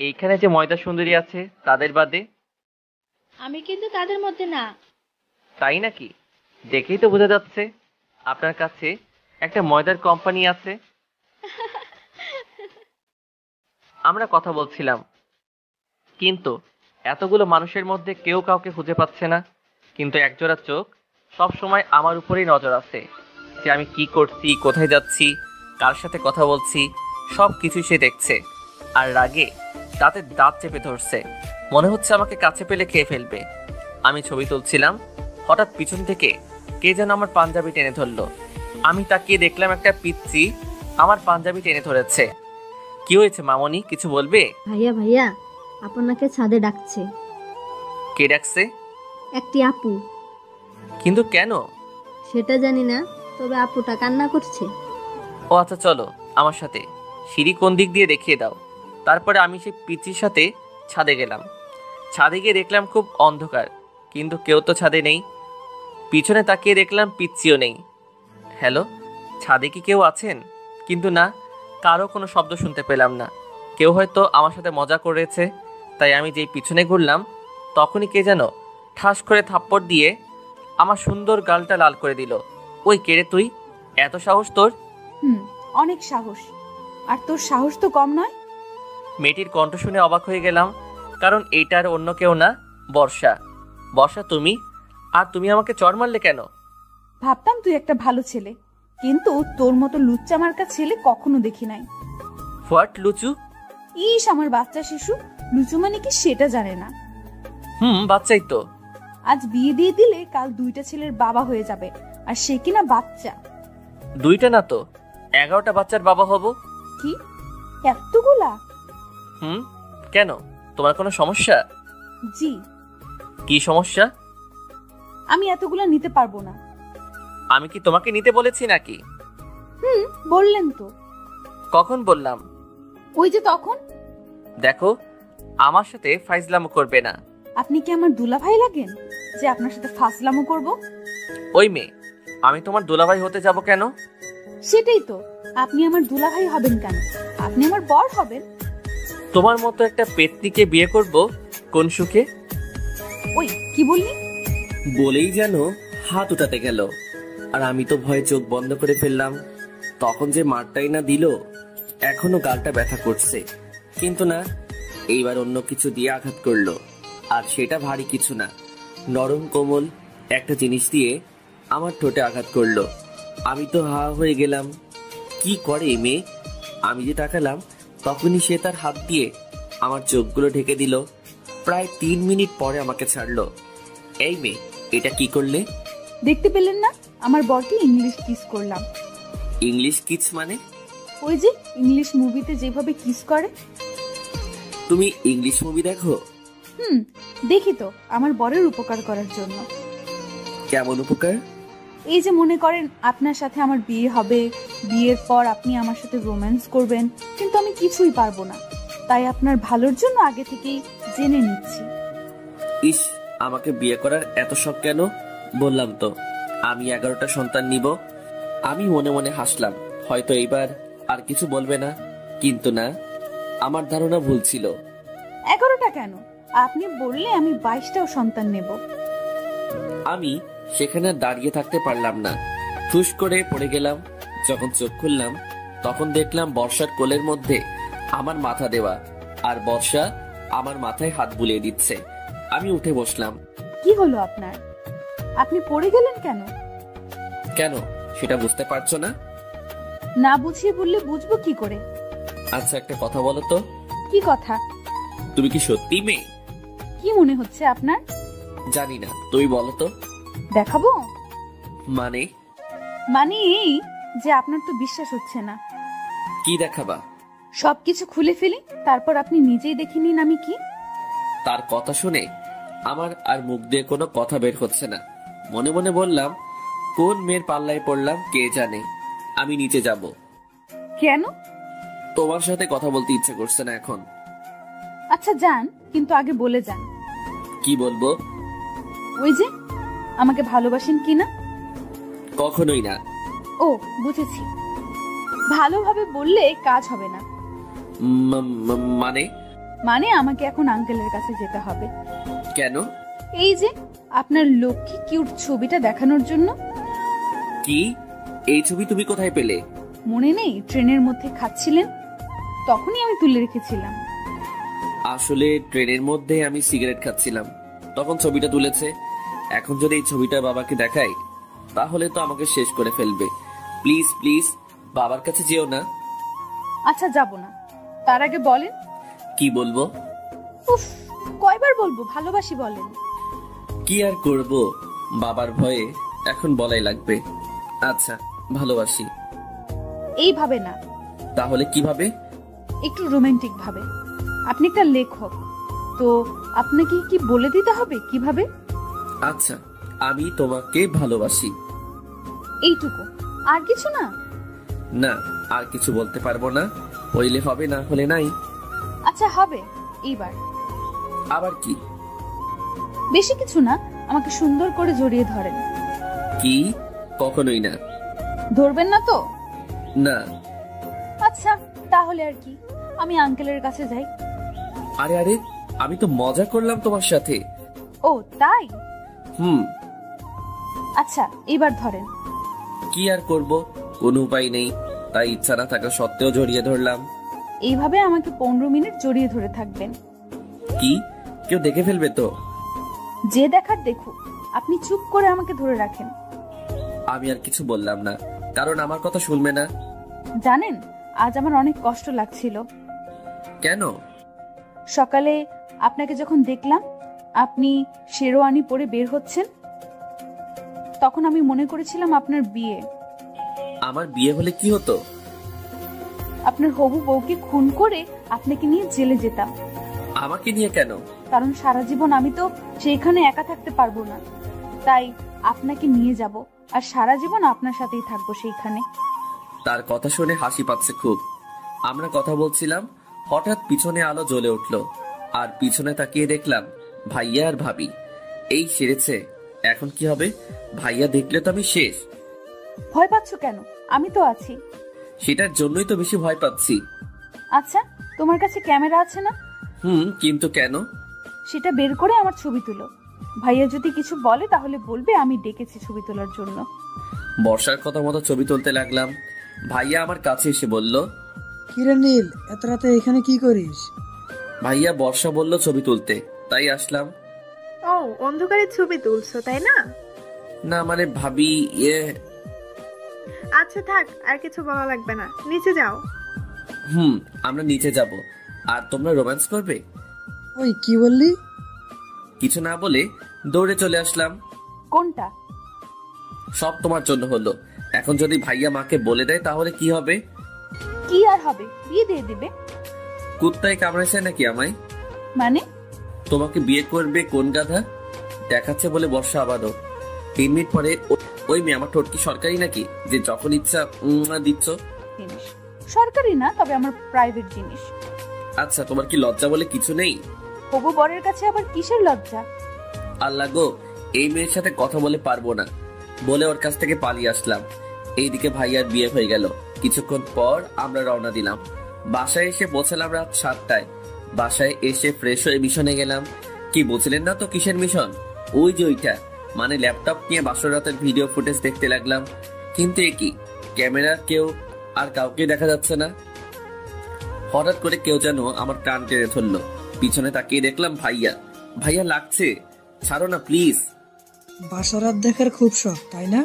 এইখানে যে ময়দা সুন্দরী আছে তাদের বাদে। আমি কিন্তু তাদের মধ্যে না। তাই নাকি? দেখেই তো বোঝা যাচ্ছে আপনার কাছে একটা ময়দার কোম্পানি আছে। আমরা কথা বলছিলাম, কিন্তু এতগুলো মানুষের মধ্যে কেউ কাউকে খুঁজে পাচ্ছে না। কিন্তু একজোড়া চোখ সব সময় আমার উপরেই নজর আছে, যে আমি কি করছি, কোথায় যাচ্ছি, কার সাথে কথা বলছি, সব কিছু সে দেখছে। আর রাগে দাঁতে দাঁত চেপে ধরছে, মনে হচ্ছে আমাকে কাছে পেলে খেয়ে ফেলবে। আমি ছবি তুলছিলাম, হঠাৎ পিছন থেকে কে যেন আমার পাঞ্জাবি টেনে ধরলো। আমি তাকিয়ে দেখলাম একটা পিচ্চি আমার পাঞ্জাবি টেনে ধরেছে। কি হয়েছে মামনি, কিছু বলবে? ভাইয়া আপনাকে ছাদে ডাকছে। কে ডাকছে? একটি আপু। কিন্তু কেন? সেটা জানি না, তবে আপুটা কান্না করছে। ও আচ্ছা, চলো আমার সাথে। সিঁড়ি কোন দিক দিয়ে দেখিয়ে দাও। তারপরে আমি সেই পিচ্চির সাথে ছাদে গেলাম। ছাদে গিয়ে দেখলাম খুব অন্ধকার, কিন্তু কেউ তো ছাদে নেই। পিছনে তাকিয়ে দেখলাম পিচ্চিও নেই। হ্যালো, ছাদে কি কেউ আছেন? কিন্তু না, কারো কোনো শব্দ শুনতে পেলাম না। কেউ হয়তো আমার সাথে মজা করেছে। তাই আমি যেই পিছনে ঘুরলাম, তখনই কে যেন ঠাস করে থাপ্পড় দিয়ে আমার সুন্দর গালটা লাল করে দিল। ওই কে রে তুই? এত সাহস তোর? অনেক সাহস। আর তোর সাহস তো কম নয়। মেয়েটির কণ্ঠ শুনে অবাক হয়ে গেলাম, কারণ এইটার অন্য কেউ না, বর্ষা। বর্ষা তুমি? আর তুমি আমাকে চড় মারলে কেন? ভাবতাম তুই একটা ভালো ছেলে, কিন্তু তোর মতো লুচ্চা মার্কা ছেলে কখনো দেখি নাই। হোয়াট লুচু? ইস, আমার বাচ্চা শিশু। লুচু মানে কি সেটা জানে না। বাচ্চাই তো। আজ বিয়ে দিয়ে দিলে কাল 2টা ছেলের বাবা হয়ে যাবে, আর সে কিনা বাচ্চা। 2টা না তো 11টা বাচ্চার বাবা হব। কি এতগুলা? কেন, তোমার কোনো সমস্যা? জি। কি সমস্যা? আমি এতগুলা নিতে পারবো না। আমি কি তোমাকে নিতে বলেছি নাকি? বললেন তো। কখন বললাম? ওই যে তখন। দেখো, আমার সাথে ফাইজলামো করবে না। আপনি কি আমার দুলাভাই লাগেন যে আপনার সাথে ফাজলামো করব? ওই মেয়ে, আমি তোমার দুলাভাই হতে যাব কেন? সেটাই তো, আপনি আমার দুলাভাই হবেন কেন? আপনি আমার বর হবেন। তোমার মতো একটা পেতনিকে বিয়ে করব কোন সুখে? ওই কি বললি? বলেই যেন হাত উঠাতে গেল, আর আমি তো ভয়ে চোখ বন্ধ করে ফেললাম। তখন যে মারটাই না দিল, এখনো গালটা ব্যথা করছে। কিন্তু না, এইবার অন্য কিছু দিয়ে আঘাত করলো, আর সেটা ভারী কিছু না, নরম কোমল একটা জিনিস দিয়ে আমার ঠোঁটে আঘাত করলো। আমি তো হা হয়ে গেলাম। কি করে এই মেয়ে? আমি যে তাকালাম, তখনই সে তার হাত দিয়ে আমার চোখগুলো ঢেকে দিল। প্রায় 3 মিনিট পরে আমাকে ছাড়লো। এই মেয়ে, এটা কি করলে? দেখতে পেলেন না আমার বরকে ইংলিশ কিস করলাম। ইংলিশ কিস মানে? ওই যে ইংলিশ মুভিতে যেভাবে কিস করে। তুমি ইংলিশ মুভি দেখো? দেখি তো, আমার বরের উপকার করার জন্য। কেমন উপকার? এই যে মনে করেন আপনার সাথে আমার বিয়ে হবে, বিয়ের পর আপনি আমার সাথে রোম্যান্স করবেন, কিন্তু আমি কিছুই পারবো না। তাই আপনার ভালোর জন্য আগে থেকেই জেনে নিচ্ছি। ইস, আমাকে বিয়ে করার এত শখ কেন? বললাম তো আমি 11টা সন্তান নিব। আমি মনে মনে হাসলাম, হয়তো এইবার আর কিছু বলবে না। কিন্তু না, আমার ধারণা ভুল ছিল। 11টা কেন? আপনি বললে আমি 22টাও সন্তান নেব। আমি সেখানে দাঁড়িয়ে থাকতে পারলাম না, ঠুস করে পড়ে গেলাম। যখন চোখ খুললাম, তখন দেখলাম বর্ষার কোলের মধ্যে আমার মাথা দেওয়া, আর বর্ষা আমার মাথায় হাত বুলিয়ে দিচ্ছে। আমি উঠে বসলাম। কি হলো আপনার? আপনি পড়ে গেলেন কেন? কেন, সেটা বুঝতে পারছো না? না বুঝিয়ে বললে বুঝবো কি করে? আচ্ছা, একটা কথা বলো তো। কি কথা? তুমি কি সত্যি মেয়ে? কি মনে হচ্ছে আপনার? জানি না, তুমি বলো তো। দেখাবো? মানে? মানে এই যে আপনার তো বিশ্বাস হচ্ছে না। কি দেখাবা? সবকিছু খুলে ফেলি, তারপর আপনি নিজেই দেখে নিন আমি কি। তার কথা শুনে আমার আর মুখ দিয়ে কোনো কথা বের হচ্ছে না। মনে মনে বললাম, কোন মেয়ের পাল্লায় পড়লাম কে জানে। আমি নিচে যাব। কেন? তোমার সাথে কথা বলতে ইচ্ছে করছে না এখন। আচ্ছা যান, কিন্তু আগে বলে যান। কি বলবো? ওই যে আমাকে ভালোবাসেন কিনা? কখনোই না। ও বুঝেছি, ভালোভাবে বললে কাজ হবে না। মানে? মানে আমাকে এখন আঙ্কেলের কাছে যেতে হবে। কেন? এই যে আপনার লক্ষ্মী কিউট ছবিটা দেখানোর জন্য। কি? এই ছবি তুমি কোথায় পেলে? মনে নেই ট্রেনের মধ্যে খাচ্ছিলেন, তখনই আমি তুলে রেখেছিলাম। আসলে ট্রেনের মধ্যে আমি সিগারেট খাচ্ছিলাম, তখন ছবিটা তুলেছে। এখন যদি এই ছবিটা বাবাকে দেখাই, তাহলে তো আমাকে শেষ করে ফেলবে। প্লিজ প্লিজ, বাবার কাছে যেও না। আচ্ছা যাব না, তার আগে বলেন। কি বলবো? উফ, কয়বার বলবো ভালোবাসি বলেন। কি আর করব, বাবার ভয়ে এখন বলাই লাগবে। আচ্ছা, ভালোবাসি। এইভাবে না। তাহলে কিভাবে? একটু রোমান্টিক ভাবে। আপনি একটা লেখক, তো আপনাকে কি বলে দিতে হবে কিভাবে? আচ্ছা, আমি তোমাকে ভালোবাসি। এইটুকু, আর কিছু না? না, আর কিছু বলতে পারবো না। হইলে হবে, না হলে নাই। আচ্ছা হবে, এইবার। আবার কি? বেশি কিছু না, আমাকে সুন্দর করে জড়িয়ে ধরেন। কি? কখনোই না। ধরবেন না তো? না। আচ্ছা তাহলে আর কি, আমি আঙ্কেলের কাছে যাই। আরে আরে, আমি তো মজা করলাম তোমার সাথে। ও তাই? আচ্ছা এবার ধরেন। কি আর করব, কোনো উপায় নেই, তাই ইচ্ছা না থাকা সত্ত্বেও জড়িয়ে ধরলাম। এইভাবে আমাকে 15 মিনিট জড়িয়ে ধরে থাকবেন। কি? কেউ দেখে ফেলবে তো? যে দেখার দেখুক, আপনি চুপ করে আমাকে ধরে রাখেন। আমি আর কিছু বললাম না, কারণ আমার কথা শুনবে না। জানেন, আজ আমার অনেক কষ্ট লাগছিল। কেন? সকালে আপনাকে যখন দেখলাম আপনি শেরওয়ানি পরে বের হচ্ছেন, তখন আমি মনে করেছিলাম আপনার বিয়ে। আমার বিয়ে হলে কি হতো? আপনার হবু বউকে খুন করে আপনাকে নিয়ে জেলে যেতাম। আমাকে নিয়ে কেন? কারণ সারা জীবন আমি তো সেইখানে একা থাকতে পারবো না, তাই আপনাকে নিয়ে যাব আর সারা জীবন আপনার সাথেই থাকবো সেইখানে। তার কথা শুনে হাসি পাচ্ছে খুব। আমরা কথা বলছিলাম, হঠাৎ পিছনে আলো জ্বলে উঠলো আর পিছনে তাকিয়ে দেখলাম ভাইয়া আর ভাবি। এই সেরেছে, এখন কি হবে? ভাইয়া দেখলে তো আমি শেষ। ভয় পাচ্ছ কেন? আমি তো আছি। সেটার জন্যই তো বেশি ভয় পাচ্ছি। আচ্ছা, তোমার কাছে ক্যামেরা আছে না? কিন্তু কেন? সেটা বের করে আমার ছবি তুলো। ভাইয়া যদি কিছু বলে তাহলে বলবে আমি ডেকেছি ছবি তোলার জন্য। বর্ষার কথা মতো ছবি তুলতে লাগলাম। ভাইয়া আমার কাছে এসে বলল, কিরে নীল, এত রাতে এখানে কি করিস? ভাইয়া বর্ষা বলল ছবি তুলতে, তাই আসলাম। ও, অন্ধকারে ছবি তুলছো তাই না? না মানে ভাবি আচ্ছা থাক, আর কিছু বলা লাগবে না, নিচে যাও। আমরা নিচে যাব। আর তোমরা রোম্যান্স করবে? ওই কি বললি? কিছু না বলে দৌড়ে চলে আসলাম। কোনটা? সব তোমার জন্য হলো। এখন যদি ভাইয়া মাকে বলে দেয় তাহলে কি হবে? কি আর হবে, বিয়ে দিয়ে দিবে। কুত্তায় কামড়েছে নাকি আমায়? মানে? তোমাকে বিয়ে করবে কোন গাধা? দেখাচ্ছে বলে বর্ষা আবারও। 3 মিনিট পরে, ওই মেয়ে আমার ঠোঁট কি সরকারি নাকি যে যখন ইচ্ছা দিচ্ছ? জিনিস সরকারি না, তবে আমার প্রাইভেট জিনিস। আচ্ছা, তোমার কি লজ্জা বলে কিছু নেই? হবু বরের কাছে আবার কিসের লজ্জা? আল্লাহ গো, এই মেয়ের সাথে কথা বলে পারবো না বলে ওর কাছ থেকে পালিয়ে আসলাম। এইদিকে ভাইয়ার বিয়ে হয়ে গেল। কিছুক্ষণ পর আমরা রওনা দিলাম। বাসায় এসে পৌঁছালাম রাত 7টায়। বাসায় এসে ফ্রেশ হয়ে মিশনে গেলাম। কি বুঝলেন না তো কিসের মিশন? ওই যে ওইটা, মানে ল্যাপটপ নিয়ে বাসর রাতের ভিডিও ফুটেজ দেখতে লাগলাম। কিন্তু এ কি, ক্যামেরার কেউ আর কাউকে দেখা যাচ্ছে না। হঠাৎ করে কেউ যেন আমার কান টেনে ধরলো। পিছনে তাকিয়ে দেখলাম ভাইয়া। ভাইয়া লাগছে, ছাড়ো না প্লিজ। বাসরাত দেখার খুব শখ তাই না?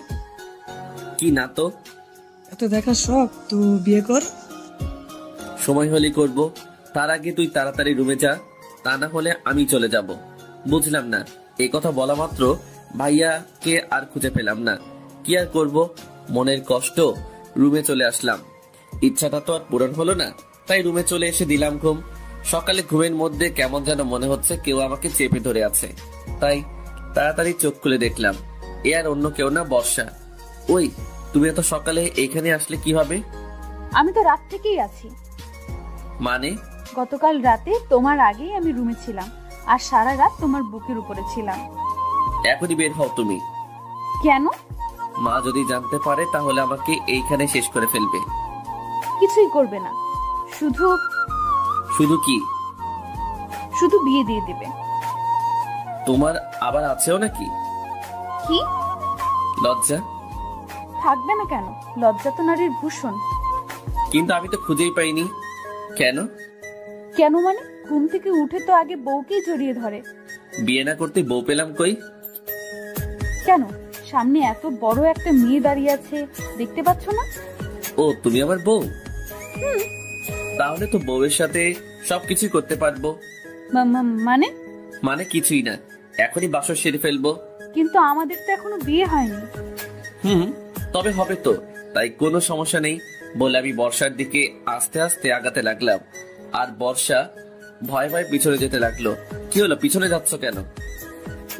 কি না তো। এত দেখার শখ তো বিয়ে কর। সময় হলে করব, তার আগে তুই তাড়াতাড়ি রুমে যা, তা না হলে আমি চলে যাব। বুঝলাম না, এই কথা বলা মাত্র ভাইয়াকে আর খুঁজে পেলাম না। কি আর করব, মনের কষ্ট। রুমে চলে আসলাম। ইচ্ছাটা তো আর পূরণ হলো না, তাই রুমে চলে এসে দিলাম ঘুম। সকালে ঘুমের মধ্যে কেমন যেন মনে হচ্ছে কেউ আমাকে চেপে ধরে আছে, তাই তাড়াতাড়ি চোখ খুলে দেখলাম এ আর অন্য কেউ না, বর্ষা। ওই, তুমি এত সকালে এখানে আসলে কিভাবে? আমি তো রাত থেকেই আছি। মানে? গতকাল রাতে তোমার আগেই আমি রুমে ছিলাম আর সারা রাত তোমার বুকের উপরে ছিলাম। এখনই বের হও তুমি। কেন? মা যদি জানতে পারে তাহলে আমাকে এইখানে শেষ করে ফেলবে। কিছুই করবে না, শুধু শুধু কি? শুধু বিয়ে দিয়ে দিবে। তোমার আবার আছেও নাকি? কি লজ্জা? থাকবে না কেন, লজ্জা তো নারীর ভূষণ। কিন্তু আমি তো খুঁজেই পাইনি। কেন? কেন মানে? ঘুম থেকে উঠে তো আগে বউকেই জড়িয়ে ধরে। বিয়ে না করতে বউ পেলাম কই? কেন? সামনে এত বড় একটা মেয়ে দাঁড়িয়ে আছে, দেখতে পাচ্ছ না? ও, তুমি আমার বউ? তাহলে তো বউয়ের সাথে সবকিছু করতে পারবো। মানে? মানে কিছুই না, এখনই বাসর সেরে ফেলবো। কিন্তু আমাদের তো এখনো বিয়ে হয়নি। তবে হবে তো, তাই কোনো সমস্যা নেই বলে আমি বর্ষার দিকে আস্তে আস্তে আগাতে লাগলাম। আর বর্ষা ভয় ভয় পিছনে যেতে লাগলো। কি হলো, পিছনে যাচ্ছ কেন?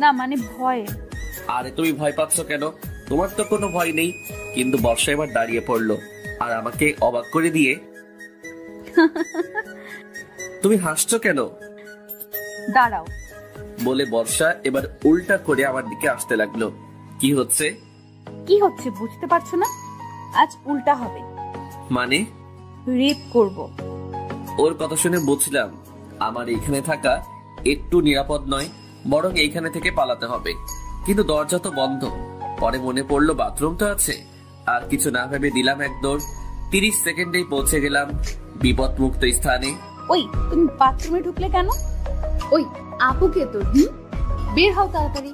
না মানে ভয়ে। আরে তুমি ভয় পাচ্ছ কেন? তোমার তো কোনো ভয় নেই। কিন্তু বর্ষা এবার দাঁড়িয়ে পড়লো আর আমাকে অবাক করে দিয়ে তুমি হাসছো কেন? দাঁড়াও বলে বর্ষা এবার উল্টা করে আমার দিকে আসতে লাগলো। কি হচ্ছে? কি হচ্ছে বুঝতে পারছো না? আজ উল্টা হবে। মানে? রেপ করব। ওর কথা শুনে বুঝলাম আমার এইখানে থাকা একটু নিরাপদ নয়, বরং এইখানে থেকে পালাতে হবে। কিন্তু দরজা তো বন্ধ। পরে মনে পড়লো বাথরুম তো আছে। আর কিছু না ভেবে দিলাম এক দৌড়। 30 সেকেন্ডেই পৌঁছে গেলাম বিপদ মুক্ত স্থানে। ওই, তুমি বাথরুমে ঢুকলে কেন? ওই আপুকে তো বের হও তাড়াতাড়ি।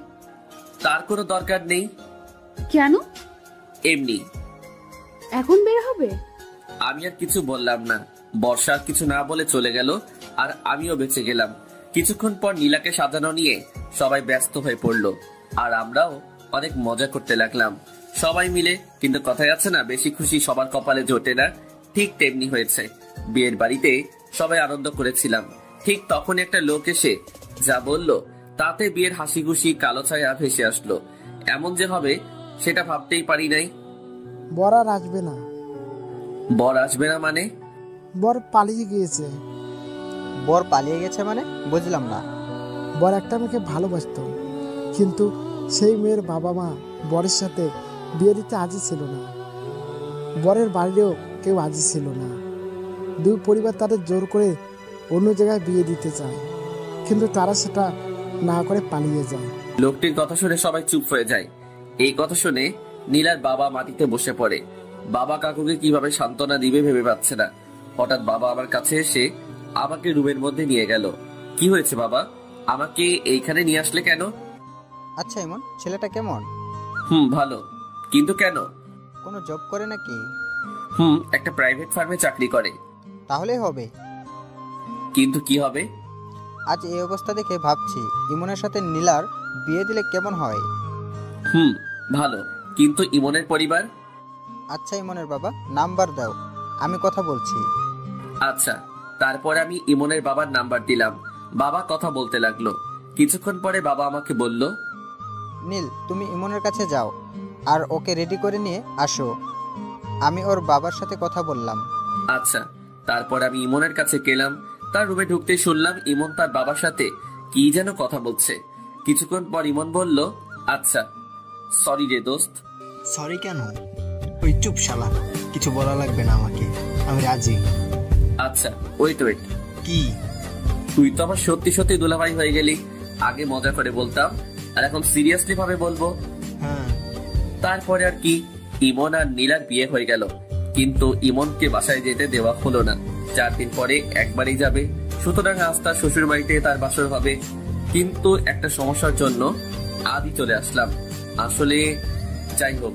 তার কোনো দরকার নেই। কেন? এমনি। এখন বের হবে? আমি আর কিছু বললাম না। বর্ষা কিছু না বলে চলে গেল আর আমিও বেঁচে গেলাম। কিছুক্ষণ পর নীলাকে সাজানো নিয়ে সবাই ব্যস্ত হয়ে পড়লো আর আমরাও অনেক মজা করতে লাগলাম। সবাই মিলে, কিন্তু কথায় আছে না, বেশি খুশি সবার কপালে জোটে না। ঠিক তেমনি হয়েছে। বিয়ের বাড়িতে সবাই আনন্দ করেছিলাম, ঠিক তখন একটা লোক এসে যা বলল তাতে বিয়ের হাসি খুশি কালো ছায়া ভেসে আসলো। এমন যে হবে সেটা ভাবতেই পারি নাই। বর আর আসবে না। বর আসবে না মানে? বর পালিয়ে গিয়েছে। বর পালিয়ে গেছে মানে বুঝলাম না। বর একটা মেয়েকে ভালোবাসত, কিন্তু সেই মেয়ের বাবা মা বরের সাথে বিয়ে দিতে আজই ছিল না। বরের বাড়িরও কেউ আজই ছিল না। দুই পরিবার তাদের জোর করে অন্য জায়গায় বিয়ে দিতে চায়, কিন্তু তারা সেটা না করে পালিয়ে যায়। লোকটির কথা শুনে সবাই চুপ হয়ে যায়। এই কথা শুনে নীলার বাবা মাটিতে বসে পড়ে। বাবা কাকুকে কিভাবে সান্ত্বনা দিবে ভেবে পাচ্ছে না। হঠাৎ বাবা আমার কাছে এসে আমাকে রুমের মধ্যে নিয়ে গেল। কি হয়েছে বাবা, আমাকে এইখানে নিয়ে আসলে কেন? আচ্ছা ইমন, ছেলেটা কেমন? ভালো। কিন্তু কেন? কোনো জব করে নাকি? একটা প্রাইভেট ফার্মে চাকরি করে। তাহলেই হবে। কিন্তু কি হবে? আজ এই অবস্থা দেখে ভাবছি ইমনের সাথে নীলার বিয়ে দিলে কেমন হয়। ভালো, কিন্তু ইমনের পরিবার? আচ্ছা ইমনের বাবা, নাম্বার দাও, আমি কথা বলছি। আচ্ছা। তারপর আমি ইমনের বাবার নাম্বার দিলাম। বাবা কথা বলতে লাগলো। কিছুক্ষণ পরে বাবা আমাকে বলল, নীল তুমি ইমনের কাছে যাও আর ওকে রেডি করে নিয়ে আসো। আমি ওর বাবার সাথে কথা বললাম। আচ্ছা। তারপর আমি ইমনের কাছে গেলাম। তার রুমে ঢুকতে শুনলাম ইমন তার বাবার সাথে কি যেন কথা বলছে। কিছুক্ষণ পর ইমন বলল, আচ্ছা সরি রে দোস্ত। সরি কেন? ওই চুপ শালা, কিছু বলা লাগবে না আমাকে, আমি রাজি। আচ্ছা ওয়েট ওয়েট। কি? তুই তো আমার সত্যি সত্যি দুলাভাই হয়ে গেলি। আগে মজা করে বলতাম, আর এখন সিরিয়াসলি ভাবে বলবো। হ্যাঁ। তারপরে আর কি, ইমন আর নীলার বিয়ে হয়ে গেল। কিন্তু ইমনকে বাসায় যেতে দেওয়া হলো না। 4 দিন পরে একবারই যাবে, সুতরাং আজ তার শ্বশুর বাড়িতে তার বাসর হবে। কিন্তু একটা সমস্যার জন্য আজই চলে আসলাম। যাই হোক,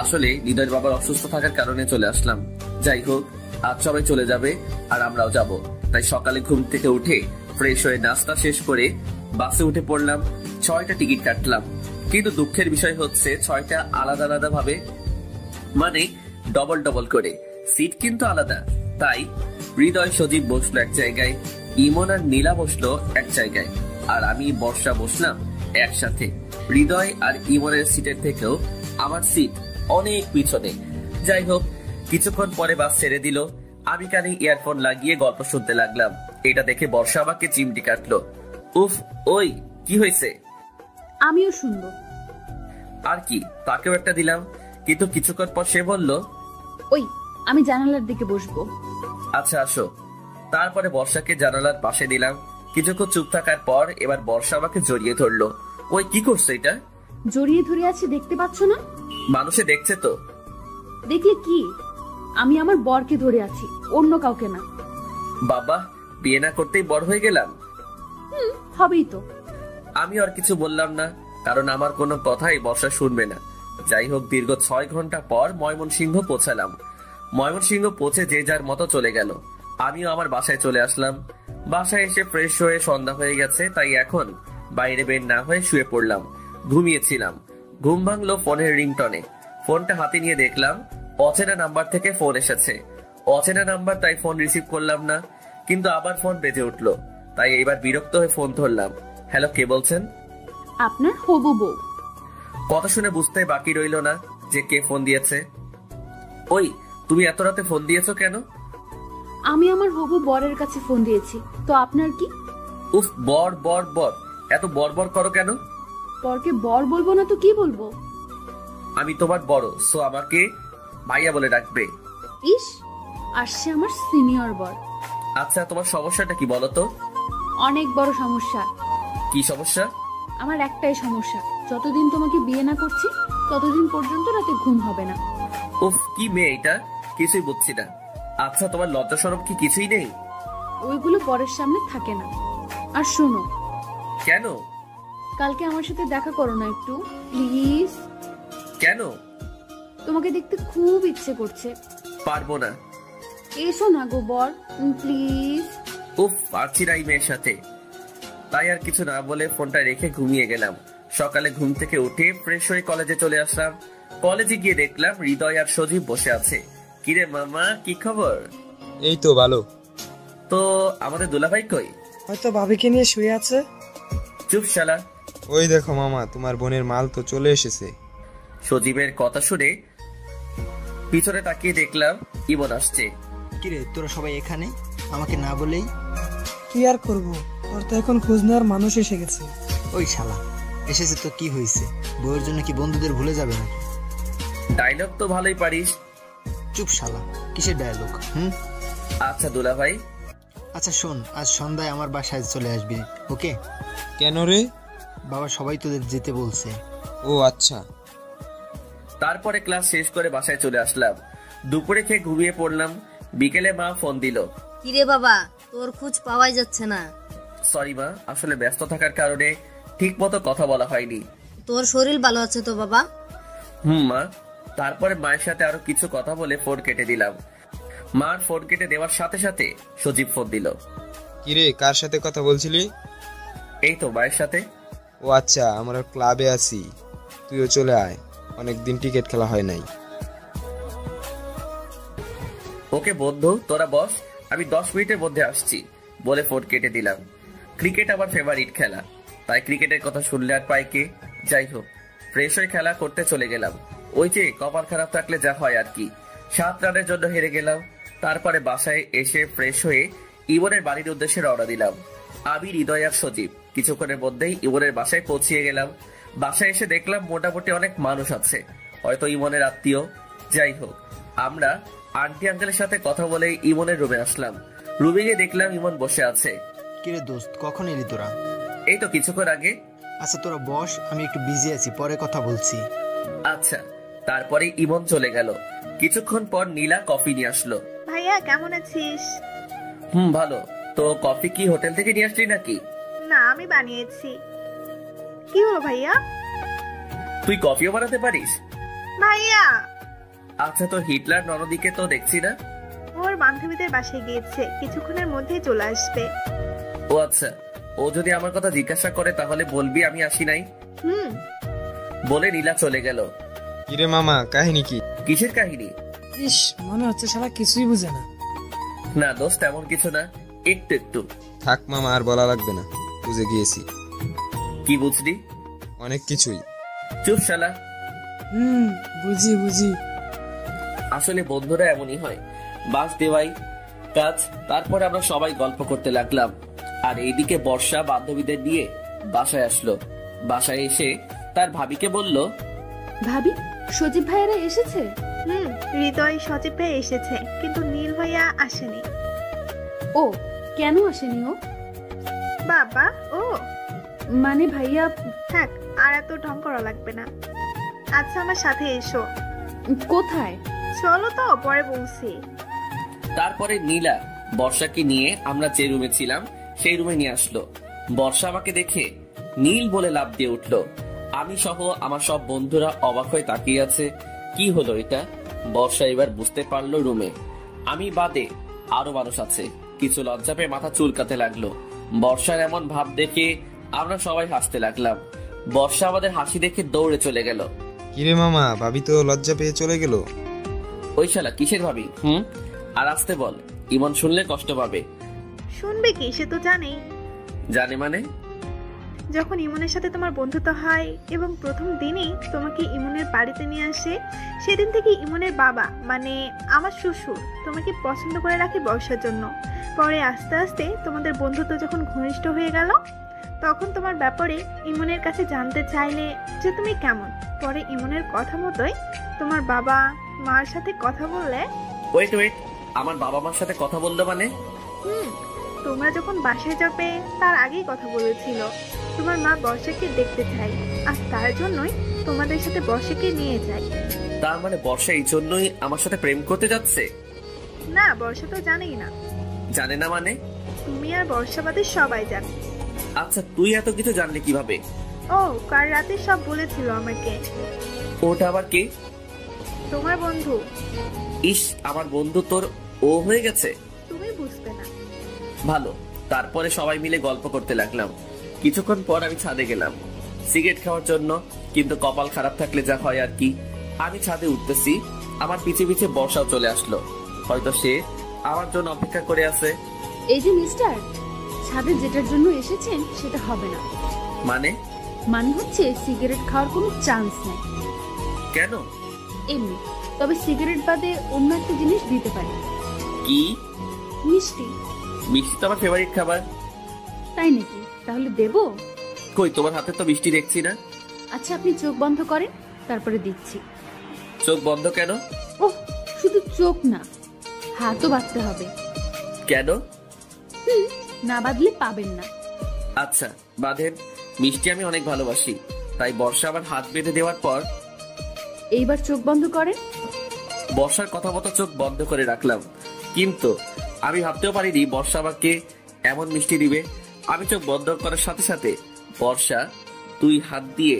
আসলে হৃদয়ের বাবার অসুস্থ থাকার কারণে চলে আসলাম। যাই হোক, আজ সবাই চলে যাবে আর আমরাও যাব। তাই সকালে ঘুম থেকে উঠে ফ্রেশ হয়ে নাস্তা শেষ করে বাসে উঠে পড়লাম। 6টা টিকিট কাটলাম, কিন্তু দুঃখের বিষয় হচ্ছে 6টা আলাদা আলাদা ভাবে, মানে ডবল ডবল করে সিট কিন্তু আলাদা। তাই হৃদয় সজীব বসলো এক জায়গায়, ইমন আর নীলা বসলো এক জায়গায়, আর আমি বর্ষা বসলাম একসাথে। হৃদয় আর ইমনের সিটের থেকেও আমার সিট অনেক পিছনে। যাই হোক, কিছুক্ষণ পরে বাস ছেড়ে দিল। আমি কানে ইয়ারফোন লাগিয়ে গল্প শুনতে লাগলাম। এটা দেখে বর্ষা আমাকে চিমটি কাটলো। উফ, ওই কি হয়েছে? আমিও শুনবো। আর কি, তাকেও একটা দিলাম। কিন্তু কিছুক্ষণ পর সে বলল, ওই আমি জানালার দিকে বসবো। আচ্ছা আসো। তারপরে বর্ষাকে জানালার পাশে দিলাম। কিছুক্ষণ চুপ থাকার পর এবার বর্ষা আমাকে জড়িয়ে ধরলো। ওই কি করছে এটা? জড়িয়ে ধরে আছি, দেখতে পাচ্ছ না? মানুষে দেখছে তো। দেখলে কি? আমি আমার বরকে ধরে আছি, অন্য কাউকে না। বাবা, বিয়ে না করতেই বড় হয়ে গেলাম। হবেই তো। আমি আর কিছু বললাম না, কারণ আমার কোনো কথাই বর্ষা শুনবে না। যাই হোক, দীর্ঘ 6 ঘন্টা পর ময়মনসিংহ পৌঁছালাম। ময়মনসিংহ পৌঁছে যে যার মতো চলে গেল। আমিও আমার বাসায় চলে আসলাম। বাসায় এসে ফ্রেশ হয়ে সন্ধ্যা হয়ে গেছে, তাই এখন বাইরে বের না হয়ে শুয়ে পড়লাম। ঘুমিয়েছিলাম। ঘুম ভাঙলো ফোনের রিংটনে। ফোনটা হাতে নিয়ে দেখলাম অচেনা নাম্বার থেকে ফোন এসেছে। অচেনা নাম্বার, তাই ফোন রিসিভ করলাম না। কিন্তু আবার ফোন বেজে উঠলো, তাই এবার বিরক্ত হয়ে ফোন ধরলাম। হ্যালো, কে বলছেন? আপনার হবু বউ। কথা শুনে বুঝতে বাকি রইল না যে কে ফোন দিয়েছে। ওই, তুমি এত রাতে ফোন দিয়েছো কেন? আমি আমার হবু বরের কাছে ফোন দিয়েছি, তো আপনার কি? উফ, বর বর বর, এত বর করো কেন? বরকে বর বলবো না তো কি বলবো? আমি তোমার বড়, সো আমাকে ভাইয়া বলে ডাকবে। ইস, আসছে আমার সিনিয়র বর। আচ্ছা, তোমার সমস্যাটা কি বলো তো? অনেক বড় সমস্যা। কি সমস্যা? আমার একটাই সমস্যা, যতদিন তোমাকে বিয়ে না করছি ততদিন পর্যন্ত রাতে ঘুম হবে না। উফ, কি মেয়ে এটা, কিছুই বুঝছি না। আচ্ছা, তোমার লজ্জা শরম কি কিছুই নেই? ওইগুলো বরের সামনে থাকে না। আর শোনো। কেন? কালকে আমার সাথে দেখা করো না একটু, প্লিজ। কেন? তোমাকে দেখতে খুব ইচ্ছে করছে। পারবো না। এসো না গো বর, প্লিজ। উফ, পারছি না এই মেয়ের সাথে। তাই আর কিছু না বলে ফোনটা রেখে ঘুমিয়ে গেলাম। সকালে ঘুম থেকে উঠে ফ্রেশ হয়ে কলেজে চলে আসলাম। কলেজে গিয়ে দেখলাম হৃদয় আর সজীব বসে আছে। কিরে মামা, কি খবর? এই তো ভালো। তো আমাদের দুলাভাই কই? হয়তো ভাবিকে নিয়ে শুয়ে আছে। চুপ শালা। ওই দেখো মামা, তোমার বোনের মাল তো চলে এসেছে। সজীবের কথা শুনে পিছনে তাকিয়ে দেখলাম ইমন আসছে। কিরে তোরা সবাই এখানে, আমাকে না বলেই? কি আর করবো, ওর তো এখন খোঁজ নেওয়ার মানুষ এসে গেছে। ওই শালা এসেছে তো কি হয়েছে, বউয়ের জন্য কি বন্ধুদের ভুলে যাবে না? ডায়লগ তো ভালোই পারিস। চুপ শালা, কিসের ডায়লগ? আচ্ছা দুলাভাই। আচ্ছা শোন, আজ সন্ধ্যায় আমার বাসায় চলে আসবি, ওকে? কেন রে? বাবা সবাই তোদের যেতে বলছে। ও আচ্ছা। তারপরে ক্লাস শেষ করে বাসায় চলে আসলাম। দুপুরে খেয়ে ঘুমিয়ে পড়লাম। বিকেলে মা ফোন দিল। কিরে বাবা, তোর খোঁজ পাওয়াই যাচ্ছে না। সরি মা, আসলে ব্যস্ত থাকার কারণে ঠিক মতো কথা বলা হয়নি। তোর শরীর ভালো আছে তো বাবা? মা। তারপরে মায়ের সাথে আরো কিছু কথা বলে ফোন কেটে দিলাম। মার ফোন কেটে দেওয়ার সাথে সাথে সজীব ফোন দিল। কিরে, কার সাথে কথা বলছিলি? এই তো মায়ের সাথে। ও আচ্ছা, আমরা ক্লাবে আছি, তুইও চলে আয়, অনেকদিন ক্রিকেট খেলা হয় নাই। ওকে বন্ধু, তোরা বস, আমি 10 মিনিটের মধ্যে আসছি বলে ফোন কেটে দিলাম। ক্রিকেট আমার ফেভারিট খেলা, তাই ক্রিকেটের কথা শুনলে আর পাই কে। যাই হোক, ফ্রেশ হয়ে খেলা করতে চলে গেলাম। ওই যে কপাল খারাপ থাকলে যা হয় আর কি, 7 রানের জন্য হেরে গেলাম। তারপরে বাসায় এসে ফ্রেশ হয়ে ইমনের বাড়ির উদ্দেশ্যে রওনা দিলাম। আমি, হৃদয় আর সজীব কিছুক্ষণের মধ্যেই ইমনের বাসায় পৌঁছিয়ে গেলাম। বাসায় এসে দেখলাম মোটামুটি অনেক মানুষ আছে, হয়তো ইমনের আত্মীয়। যাই হোক, আমরা আন্টি আঙ্কেলের সাথে কথা বলে ইমনের রুমে আসলাম। রুমে গিয়ে দেখলাম ইমন বসে আছে। কিরে দোস্ত, কখন এলি তোরা? এই তো কিছুক্ষণ আগে। আচ্ছা তোরা বস, আমি একটু বিজি আছি, পরে কথা বলছি। আচ্ছা। তারপরে ইমন চলে গেল। কিছুক্ষণ পর নীলা কফি নিয়ে আসলো। ভাইয়া কেমন আছিস? ভালো। তো কফি কি হোটেল থেকে নিয়ে আসলি নাকি? না, আমি বানিয়েছি। কি হলো ভাইয়া? তুই কফিও বানাতে পারিস? ভাইয়া আচ্ছা, তো হিটলার ননদিকে তো দেখছি না। ওর বান্ধবীদের বাসায় গিয়েছে, কিছুক্ষণের মধ্যেই চলে আসবে। ও আচ্ছা, ও যদি আমার কথা জিজ্ঞাসা করে তাহলে বলবি আমি আসি নাই। বলে নীলা চলে গেল। কিরে মামা, কাহিনী কি? কিসের কাহিনী? ইস, মনে হচ্ছে শালা কিছুই বুঝে না। না দোস্ত, এমন কিছু না, একটু একটু। থাক মামা, আর বলা লাগবে না, বুঝে গিয়েছি। কি বুঝলি? অনেক কিছুই। চুপ শালা। বুঝি বুঝি। আসলে বন্ধুরা এমনই হয়, বাস দেওয়াই কাজ। তারপর আমরা সবাই গল্প করতে লাগলাম। আর এইদিকে বর্ষা বান্ধবীদের নিয়ে বাসায় আসলো। বাসায় এসে তার ভাবিকে বলল, ভাবি, সজীব ভাইয়ারা এসেছে? হৃদয় সজীব ভাই এসেছে, কিন্তু নীল ভাইয়া আসেনি। ও কেন আসেনি ও? বাবা ও মানে ভাইয়া। থাক, আর এত ঢং করা লাগবে না। আচ্ছা আমার সাথে এসো। কোথায়? চলো তো, পরে বলছি। তারপরে নীলা বর্ষাকে নিয়ে আমরা যে রুমে ছিলাম সেই রুমে নিয়ে আসলো। বর্ষা আমাকে দেখে নীল বলে লাফ দিয়ে উঠলো। আমি সহ আমার সব বন্ধুরা অবাক হয়ে তাকিয়ে আছে। কি হলো এটা? বর্ষা এবার বুঝতে পারলো রুমে আমি বাদে আরো মানুষ আছে। কিছু লজ্জা পেয়ে মাথা চুলকাতে লাগলো। বর্ষার এমন ভাব দেখে আমরা সবাই হাসতে লাগলাম। বর্ষা আমাদের হাসি দেখে দৌড়ে চলে গেল। কিরে মামা, ভাবি তো লজ্জা পেয়ে চলে গেল। ওই শালা কিসের ভাবি? আর আসতে বল, ইমন শুনলে কষ্ট পাবে। শুনবে কি, সে তো জানেই। জানে মানে? যখন ইমনের সাথে তোমার বন্ধুত্ব হয় এবং প্রথম দিনই তোমাকে ইমনের বাড়িতে নিয়ে আসে, সেদিন থেকে ইমনের বাবা মানে আমার শ্বশুর তোমাকে পছন্দ করে রাখে বর্ষার জন্য। পরে আস্তে আস্তে তোমাদের বন্ধুত্ব যখন ঘনিষ্ঠ হয়ে গেল, তখন তোমার ব্যাপারে ইমনের কাছে জানতে চাইলে যে তুমি কেমন। পরে ইমনের কথা মতোই তোমার বাবা মার সাথে কথা বললে। ওয়েট ওয়েট, আমার বাবা মার সাথে কথা বললো মানে? তোমরা যখন বাসায় যাবে তার আগেই কথা বলেছিল। তোমার মা বর্ষাকে দেখতে চাই, আর তার জন্যই তোমাদের সাথে বর্ষাকে নিয়ে যায়। তার মানে বর্ষা এই জন্যই আমার সাথে প্রেম করতে যাচ্ছে? না, বর্ষা তো জানেই না। জানে না মানে? তুমি আর বর্ষা বাদে সবাই জানে। আচ্ছা, তুই এত কিছু জানলি কিভাবে? ও কাল রাতে সব বলেছিল আমাকে। ওটা আবার কে? তোমার বন্ধু। ইস, আমার বন্ধু তোর ও হয়ে গেছে? তুমি বুঝবে না। ভালো। তারপরে সবাই মিলে গল্প করতে লাগলাম। কিছুক্ষণ পর আমি ছাদে গেলাম সিগারেট খাওয়ার জন্য, কিন্তু কপাল খারাপ থাকলে যা হয় আর কি, আমি ছাদে উঠতেছি, আমার পিছে পিছে বর্ষাও চলে আসলো। হয়তো সে আমার জন্য অপেক্ষা করে আছে। এই যে মিস্টার, ছাদে যেটার জন্য এসেছেন সেটা হবে না। মানে হচ্ছে সিগারেট খাওয়ার কোনো চান্স নেই। কেন? এমনি। তবে সিগারেট বাদে অন্য একটা জিনিস দিতে পারি। কি? মিষ্টি। মিষ্টি তো আমার ফেভারিট খাবার। তাই নাকি? তাহলে দেবো? কই, তোমার হাতে তো মিষ্টি দেখছি না। আচ্ছা, আপনি চোখ বন্ধ করেন, তারপরে দিচ্ছি। চোখ বন্ধ কেন? ওহ, শুধু চোখ না, হাতও বাঁধতে হবে। কেন? না বাঁধলে পাবেন না। আচ্ছা বাঁধেন। মিষ্টি আমি অনেক ভালোবাসি, তাই বর্ষা আমার হাত বেঁধে দেওয়ার পর এইবার চোখ বন্ধ করেন। বর্ষার কথা মতো চোখ বন্ধ করে রাখলাম, কিন্তু আমি ভাবতেও পারিনি বর্ষা আমাকে এমন মিষ্টি দিবে। আমি চোখ বন্ধ করার সাথে সাথে বর্ষা 2 হাত দিয়ে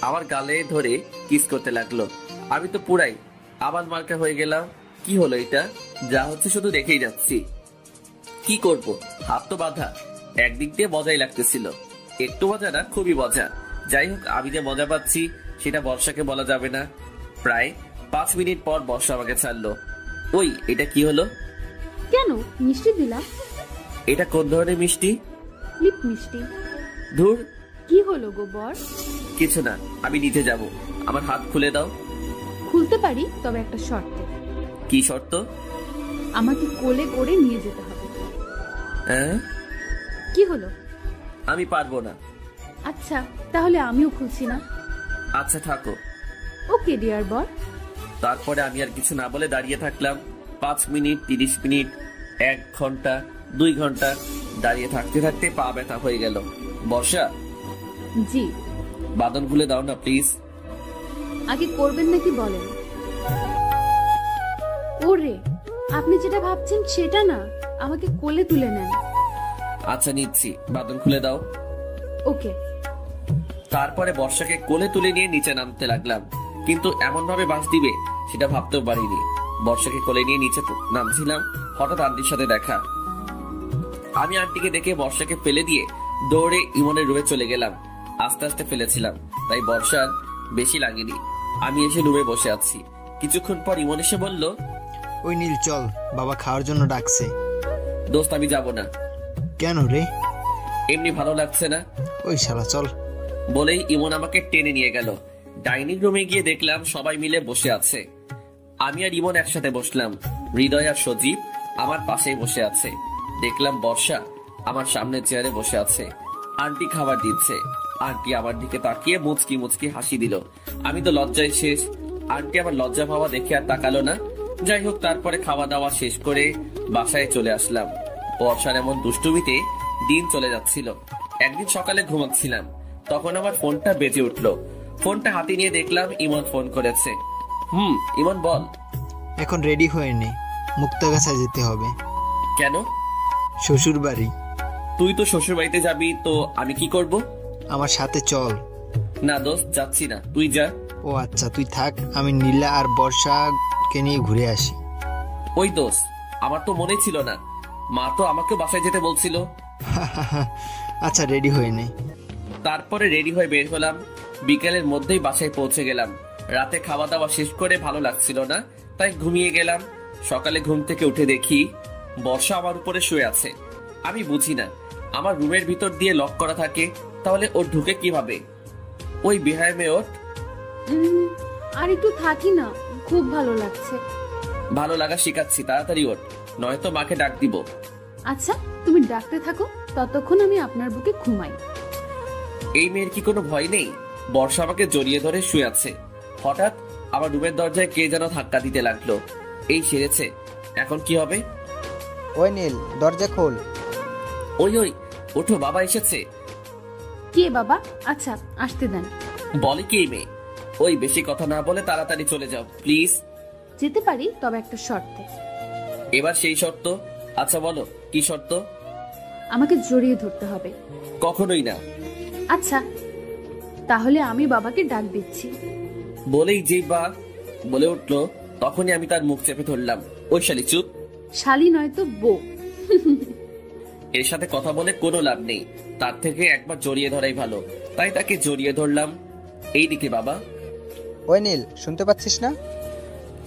আমার গালে ধরে কিস করতে লাগলো। আমি তো পুরাই আবার মার্কা হয়ে গেলাম। কি হলো এটা? যা হচ্ছে শুধু দেখেই যাচ্ছি। কি করব, হাত তো বাঁধা। একদিক দিয়ে মজাই লাগতেছিল, একটু মজা না, খুবই মজা। যাই হোক, আমি যে মজা পাচ্ছি সেটা বর্ষাকে বলা যাবে না। প্রায় 5 মিনিট পর বর্ষা আমাকে ছাড়লো। ওই, এটা কি হলো? কেন? মিষ্টি দিলাম। এটা কোন ধরনের মিষ্টি? লিপ মিষ্টি। ধুর, কি হলো গো বর? কিছু না, আমি নিতে যাব। আমার হাত খুলে দাও। খুলতে পারি, তবে একটা শর্তে। কি শর্ত? আমাকে কোলে করে নিয়ে যেতে হবে। হ্যাঁ? কি হলো? আমি পারবো না। আচ্ছা, তাহলে আমিও খুলছি না। আচ্ছা থাকো। ওকে ডিয়ার বর। তারপরে আমি আর কিছু না বলে দাঁড়িয়ে থাকলাম। 5 মিনিট, 30 মিনিট, 1 ঘন্টা, 2 ঘন্টা দাঁড়িয়ে থাকতে থাকতে পা ব্যথা হয়ে গেল। বর্ষা, জি? বাঁধন খুলে দাও না প্লিজ। আগে করবেন নাকি বলেন? ওরে, আপনি যেটা ভাবছেন সেটা না, আমাকে কোলে তুলে নেন। আচ্ছা নিচ্ছি, বাঁধন খুলে দাও। ওকে। তারপরে বর্ষাকে কোলে তুলে নিয়ে নিচে নামতে লাগলাম, কিন্তু এমন ভাবে বাস দিবে সেটা ভাবতেও পারিনি। বর্ষাকে কোলে নিয়ে নিচে নামছিলাম, হঠাৎ আন্টির সাথে দেখা। আমি আন্টিকে দেখে বর্ষাকে ফেলে দিয়ে দৌড়ে ইমনের রুমে চলে গেলাম। আস্তে আস্তে ফেলেছিলাম, তাই বর্ষার বেশি লাগেনি। আমি এসে রুমে বসে আছি। কিছুক্ষণ পর ইমন এসে বলল, ওই নীল চল, বাবা খাওয়ার জন্য ডাকছে। দোস্ত আমি যাব না। কেন রে? এমনি ভালো লাগছে না। ওই শালা চল। বলেই ইমন আমাকে টেনে নিয়ে গেল। ডাইনিং রুমে গিয়ে দেখলাম সবাই মিলে বসে আছে। আমি আর ইমন একসাথে বসলাম। হৃদয় আর সজীব আমার পাশেই বসে আছে। দেখলাম বর্ষা আমার সামনের চেয়ারে বসে আছে। আন্টি খাবার দিচ্ছে। আন্টি আমার দিকে তাকিয়ে মুচকি মুচকি হাসি দিল। আমি তো লজ্জায় শেষ। আন্টি আমার লজ্জা পাওয়া দেখে আর তাকালো না। যাই হোক, তারপরে খাওয়া দাওয়া শেষ করে বাসায় চলে আসলাম। বর্ষার এমন দুষ্টুমিতে দিন চলে যাচ্ছিল। একদিন সকালে ঘুমাচ্ছিলাম, তখন আমার ফোনটা বেজে উঠলো। ফোনটা হাতে নিয়ে দেখলাম ইমন ফোন করেছে। ইমন বল। এখন রেডি হয়ে নে, মুক্তাগাছায় যেতে হবে। কেন? শ্বশুর বাড়ি। তুই তো শ্বশুর বাড়িতে যাবি, তো আমি কি করব? আমার সাথে চল। না দোস্ত, যাচ্ছি না, তুই যা। ও আচ্ছা, তুই থাক, আমি নীলা আর বর্ষাকে নিয়ে ঘুরে আসি। ওই দোস্ত, আমার তো মনে ছিল না, মা তো আমাকে বাসায় যেতে বলছিল। আচ্ছা রেডি হয়ে নে। তারপরে রেডি হয়ে বের হলাম। বিকেলের মধ্যেই বাসায় পৌঁছে গেলাম। রাতে খাওয়া দাওয়া শেষ করে ভালো লাগছিল না, তাই ঘুমিয়ে গেলাম। সকালে ঘুম থেকে উঠে দেখি বর্ষা আমার উপরে শুয়ে আছে। আমি বুঝি না, আমার রুমের ভিতর দিয়ে লক করা থাকে, তাহলে ওর ঢুকে কিভাবে? ওই বেহায় মেয়ে ওঠ। আর একটু থাকি না, খুব ভালো লাগছে। ভালো লাগা শিখাচ্ছি, তাড়াতাড়ি ওঠ, নয়তো মাকে ডাক দিব। আচ্ছা, তুমি ডাকতে থাকো, ততক্ষণ আমি আপনার বুকে ঘুমাই। এই মেয়ের কি কোনো ভয় নেই? বর্ষা আমাকে জড়িয়ে ধরে শুয়ে আছে। হঠাৎ আমার রুমের দরজায় কে যেন ধাক্কা দিতে লাগলো। এই সেরেছে, এখন কি হবে? ওই নীল, দরজা খোল। ওই ওই, ওঠো, বাবা এসেছে। কে বাবা? আচ্ছা, আসতে দেন। বলে কি মেয়ে? ওই বেশি কথা না বলে তাড়াতাড়ি চলে যাও প্লিজ। যেতে পারি, তবে একটা শর্তে। এবার সেই শর্ত? আচ্ছা বলো, কি শর্ত? আমাকে জড়িয়ে ধরতে হবে। কখনোই না। আচ্ছা, তাহলে আমি বাবাকে ডাক দিচ্ছি। বলেই যেই বা বলে উঠলো, তখনই আমি তার মুখ চেপে ধরলাম। ওই শালি চুপ। শালি নয় তো বউ। এর সাথে কথা বলে কোনো লাভ নেই, তার থেকে একবার জড়িয়ে ধরাই ভালো। তাই তাকে জড়িয়ে ধরলাম। এইদিকে বাবা। ওই নীল, শুনতে পাচ্ছিস না?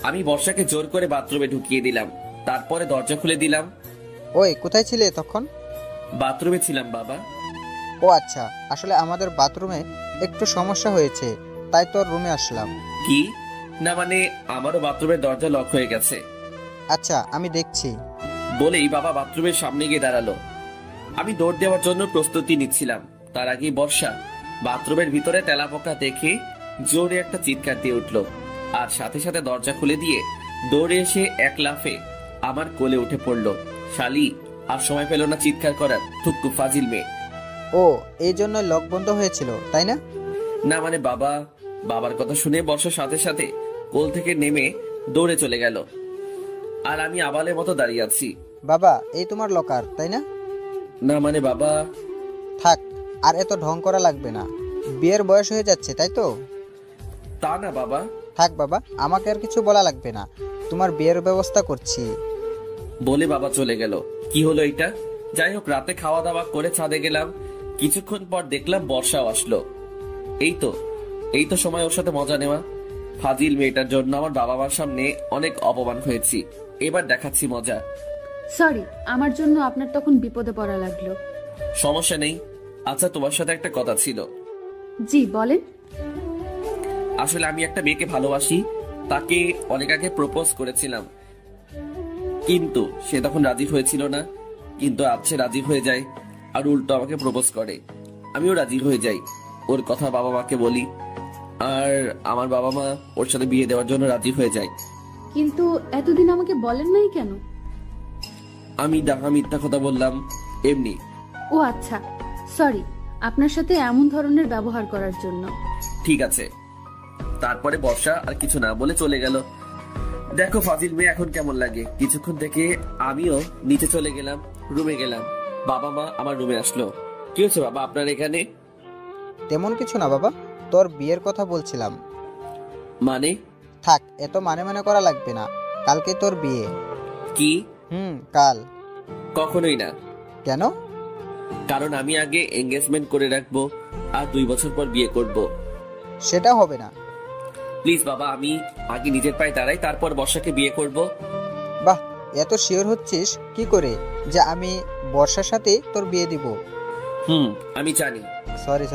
আমি বর্ষাকে জোর করে বাথরুমে ঢুকিয়ে দিলাম, তারপরে দরজা খুলে দিলাম। ওই কোথায় ছিলে তখন? বাথরুমে ছিলাম বাবা। ও আচ্ছা, আসলে আমাদের বাথরুমে একটু সমস্যা হয়েছে, তাই তোর রুমে আসলাম। কি? না মানে আমারও বাথরুমের দরজা লক হয়ে গেছে। আচ্ছা, আমি দেখছি। বলেই বাবা বাথরুমের সামনে গিয়ে দাঁড়ালো। আমি দৌড় দেওয়ার জন্য প্রস্তুতি নিচ্ছিলাম, তার আগেই বর্ষা বাথরুমের ভিতরে তেলাপোকা দেখে জোরে একটা চিৎকার দিয়ে উঠলো, আর সাথে সাথে দরজা খুলে দিয়ে দৌড়ে এসে এক লাফে আমার কোলে উঠে পড়লো। শালি আর সময় পেল না চিৎকার করার, থুক্কু ফাজিল মেয়ে। ও, এই জন্য লক বন্ধ হয়েছিল, তাই না? না মানে বাবার কথা শুনে বর্ষার সাথে সাথে কোল থেকে নেমে দৌড়ে চলে গেল, আর আমি আবালের মতো দাঁড়িয়ে আছি। বাবা, এই তোমার লকার, তাই না? না মানে বাবা। থাক, আর এত ঢং করা লাগবে না, বিয়ের বয়স হয়ে যাচ্ছে, তাই তো? তা না বাবা। থাক বাবা, আমাকে আর কিছু বলা লাগবে না, তোমার বিয়ের ব্যবস্থা করছি। বলে বাবা চলে গেল। কি হলো এটা? যাই হোক, রাতে খাওয়া দাওয়া করে ছাদে গেলাম। কিছুক্ষণ পর দেখলাম বর্ষাও আসলো। এই তো সময় ওর সাথে মজা নেওয়া। ফাজিল মেয়েটার জন্য আমার বাবা মার সামনে অনেক অপমান হয়েছি, এবার দেখাচ্ছি মজা। সরি, আমার জন্য আপনার তখন বিপদে পড়া লাগলো। সমস্যা নেই। আচ্ছা, তোমার সাথে একটা কথা ছিল। জি বলেন। আসলে আমি একটা মেয়েকে ভালোবাসি, তাকে অনেক আগে প্রপোজ করেছিলাম, কিন্তু সে তখন রাজি হয়েছিল না। কিন্তু আজ সে রাজি হয়ে যায় আর উল্টো আমাকে প্রপোজ করে। আমিও রাজি হয়ে যাই, ওর কথা বাবা মাকে বলি, আর আমার বাবা মা ওর সাথে বিয়ে দেওয়ার জন্য রাজি হয়ে যায়। কিন্তু এতদিন আমাকে বলেন নাই কেন? আমি ডাহা মিথ্যা কথা বললাম এমনি। ও আচ্ছা, সরি আপনার সাথে এমন ধরনের ব্যবহার করার জন্য। ঠিক আছে। তারপরে বর্ষা আর কিছু না বলে চলে গেল। দেখো ফাজিল মেয়ে এখন কেমন লাগে। কিছুক্ষণ থেকে আমিও নিচে চলে গেলাম, রুমে গেলাম। বাবা মা আমার রুমে আসলো। কি হয়েছে বাবা আপনার এখানে? তেমন কিছু না বাবা, তোর বিয়ের কথা বলছিলাম। মানে? থাক, এত মানে করা লাগবে না, কালকে তোর বিয়ে। কি? কাল। কখনোই না। কেন? কারণ আমি আগে এঙ্গেজমেন্ট করে রাখবো, আর 2 বছর পর বিয়ে করব। সেটা হবে না। প্লিজ বাবা, আমি আগে নিজের পায়ে দাঁড়াই, তারপর বর্ষাকে বিয়ে করব। বাহ, এত শিওর হচ্ছিস কি করে যে আমি বর্ষার সাথে তোর বিয়ে দিব? আমি জানি। সরি।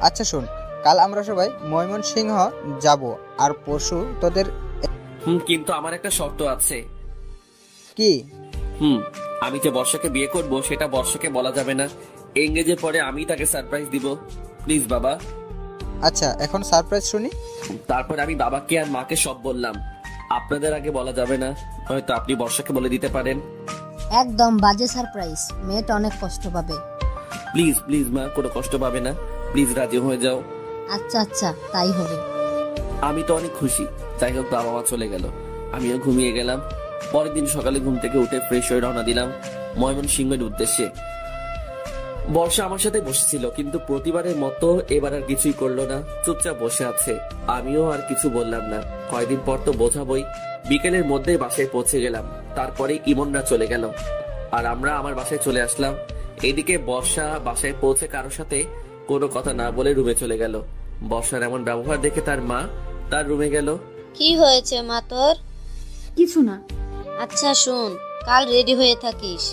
আচ্ছা শোন, কাল আমরা সবাই ময়মনসিংহ যাব, আর পরশু তোদের। কিন্তু আমার একটা শর্ত আছে। কি? আমি যে বর্ষাকে বিয়ে করব সেটা বর্ষাকে বলা যাবে না। এঙ্গেজের পরে আমি তাকে সারপ্রাইজ দিব। প্লিজ বাবা। আচ্ছা, এখন সারপ্রাইজ শুনি। তারপর আমি বাবাকে আর মাকে সব বললাম। আপনাদের আগে বলা যাবে না, হয়তো আপনি বর্ষাকে বলে দিতে পারেন। একদম বাজে সারপ্রাইজ, মেয়েটা অনেক কষ্ট পাবে। প্লিজ মা, কোনো কষ্ট পাবে না। প্লিজ রাজি হয়ে যাও। আচ্ছা, তাই হবে। আমি তো অনেক খুশি। যাই হোক, বাবা মা চলে গেল, আমিও ঘুমিয়ে গেলাম। পরের দিন সকালে ঘুম থেকে উঠে ফ্রেশ হয়ে রওনা দিলাম ময়মনসিংহের উদ্দেশ্যে। বর্ষা আমার সাথে বসেছিল, কিন্তু প্রতিবারের মতো এবার আর কিছুই করলো না, চুপচাপ বসে আছে। আমিও আর কিছু বললাম না। কয়েকদিন পর তো বোঝাবই। বিকেলের মধ্যে বাসায় পৌঁছে গেলাম, তারপরে ইমনরা চলে গেল, আর আমরা আমার বাসায় চলে আসলাম। এদিকে বর্ষা বাসায় পৌঁছে কারোর সাথে কোনো কথা না বলে রুমে চলে গেল। বর্ষার এমন ব্যবহার দেখে তার মা তার রুমে গেল। কি হয়েছে মা তোর? কিছু না। আচ্ছা শুন, কাল রেডি হয়ে থাকিস,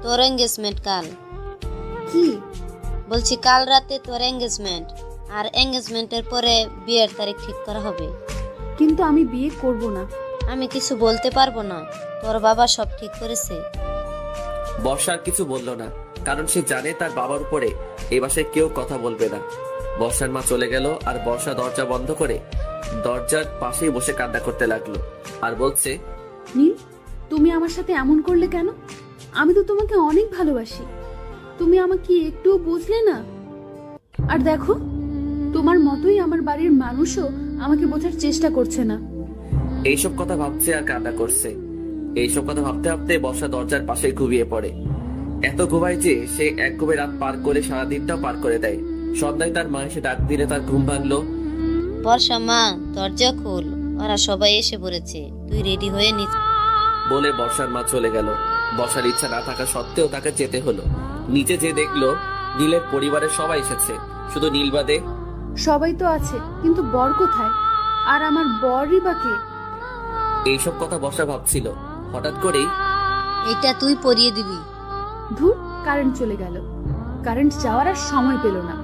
তোর এঙ্গেজমেন্ট কাল। কি বলছি? কাল রাতে তোর এঙ্গেজমেন্ট, আর এঙ্গেজমেন্টের পরে বিয়ের তারিখ ঠিক করা হবে। কিন্তু আমি বিয়ে করব না। আমি কিছু বলতে পারবো না, তোর বাবা সব ঠিক করেছে। বর্ষা আর কিছু বলল না, কারণ সে জানে তার বাবার উপরে এই বাসায় কেউ কথা বলবে না। বর্ষার মা চলে গেল, আর বর্ষা দরজা বন্ধ করে দরজার পাশেই বসে কান্না করতে লাগলো, আর বলছে, নীল, তুমি আমার সাথে এমন করলে কেন? আমি তো তোমাকে অনেক ভালোবাসি, তুমি আমাকে একটু বুঝলে না। আর দেখো, তোমার মতোই আমার বাড়ির মানুষও আমাকে বোঝার চেষ্টা করছে না। এইসব কথা ভাবছে আর কান্না করছে। এইসব কথা ভাবতে ভাবতে বর্ষা দরজার পাশে ঘুমিয়ে পড়ে। এত ঘুমায় যে সে এক ঘুমে রাত পার করে সারাদিনটাও পার করে দেয়। সন্ধ্যায় তার মা এসে ডাক দিলে তার ঘুম ভাঙলো। বর্ষা মা, দরজা খোল, ওরা সবাই এসে পড়েছে, তুই রেডি হয়ে নি। বলে বর্ষার মা চলে গেল। বর্ষার ইচ্ছা না থাকা সত্ত্বেও তাকে যেতে হলো। নিচে যে দেখলো নীলের পরিবারের সবাই এসেছে, শুধু নীল বাদে। সবাই তো আছে, কিন্তু বর কোথায়? আর আমার বরই বা কে? এইসব কথা বর্ষা ভাবছিল, হঠাৎ করেই এটা তুই পরিয়ে দিবি। ধুর, কারেন্ট চলে গেল। কারেন্ট যাওয়ার আর সময় পেল না।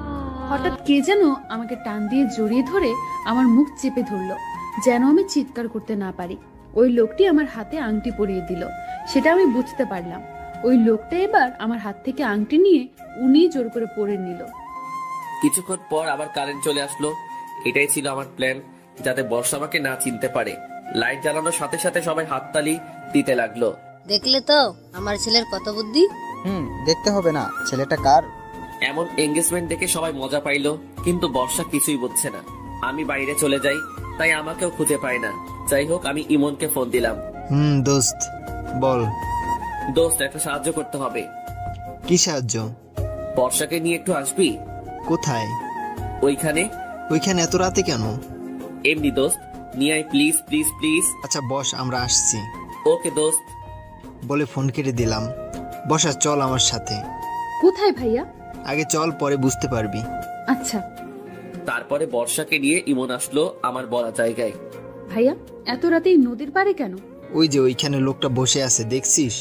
হঠাৎ কে যেন আমাকে টান দিয়ে জড়িয়ে ধরে আমার মুখ চেপে ধরলো, যেন আমি চিৎকার করতে না পারি। ওই লোকটি আমার হাতে আংটি পরিয়ে দিল, সেটা আমি বুঝতে পারলাম। ওই লোকটা এবার আমার হাত থেকে আংটি নিয়ে উনি জোর করে পরে নিল। কিছুক্ষণ পর আবার কারেন্ট চলে আসলো। এটাই ছিল আমার প্ল্যান, যাতে বর্ষা আমাকে না চিনতে পারে। লাইট জ্বালানোর সাথে সাথে সবাই হাততালি দিতে লাগলো। দেখলে তো আমার ছেলের কত বুদ্ধি। দেখতে হবে না ছেলেটা কার। এমন এঙ্গেজমেন্ট দেখে সবাই মজা পাইলো, কিন্তু বর্ষা কিছুই বুঝছে না। আমি বাইরে চলে যাই, তাই আমাকেও খুঁজে পায় না। যাই হোক, আমি ইমনকে ফোন দিলাম। দোস্ত বল। দোস্ত, একটা সাহায্য করতে হবে। কি সাহায্য? বর্ষাকে নিয়ে একটু আসবি? কোথায়? ওইখানে। ওইখানে এত রাতে কেন? এমনি দোস্ত, নিয়ে আয় প্লিজ প্লিজ প্লিজ। আচ্ছা বস, আমরা আসছি। ওকে দোস্ত। বলে ফোন কেটে দিলাম। বসা, চল আমার সাথে। কোথায় ভাইয়া? আগে চল, পরে বুঝতে পারবি। আচ্ছা। তারপরে বর্ষাকে নিয়ে ইমন আসলো আমার বলা জায়গায়। ভাইয়া, এত রাতে এই নদীর পাড়ে কেন? ওই যে ওইখানে লোকটা বসে আছে, দেখছিস?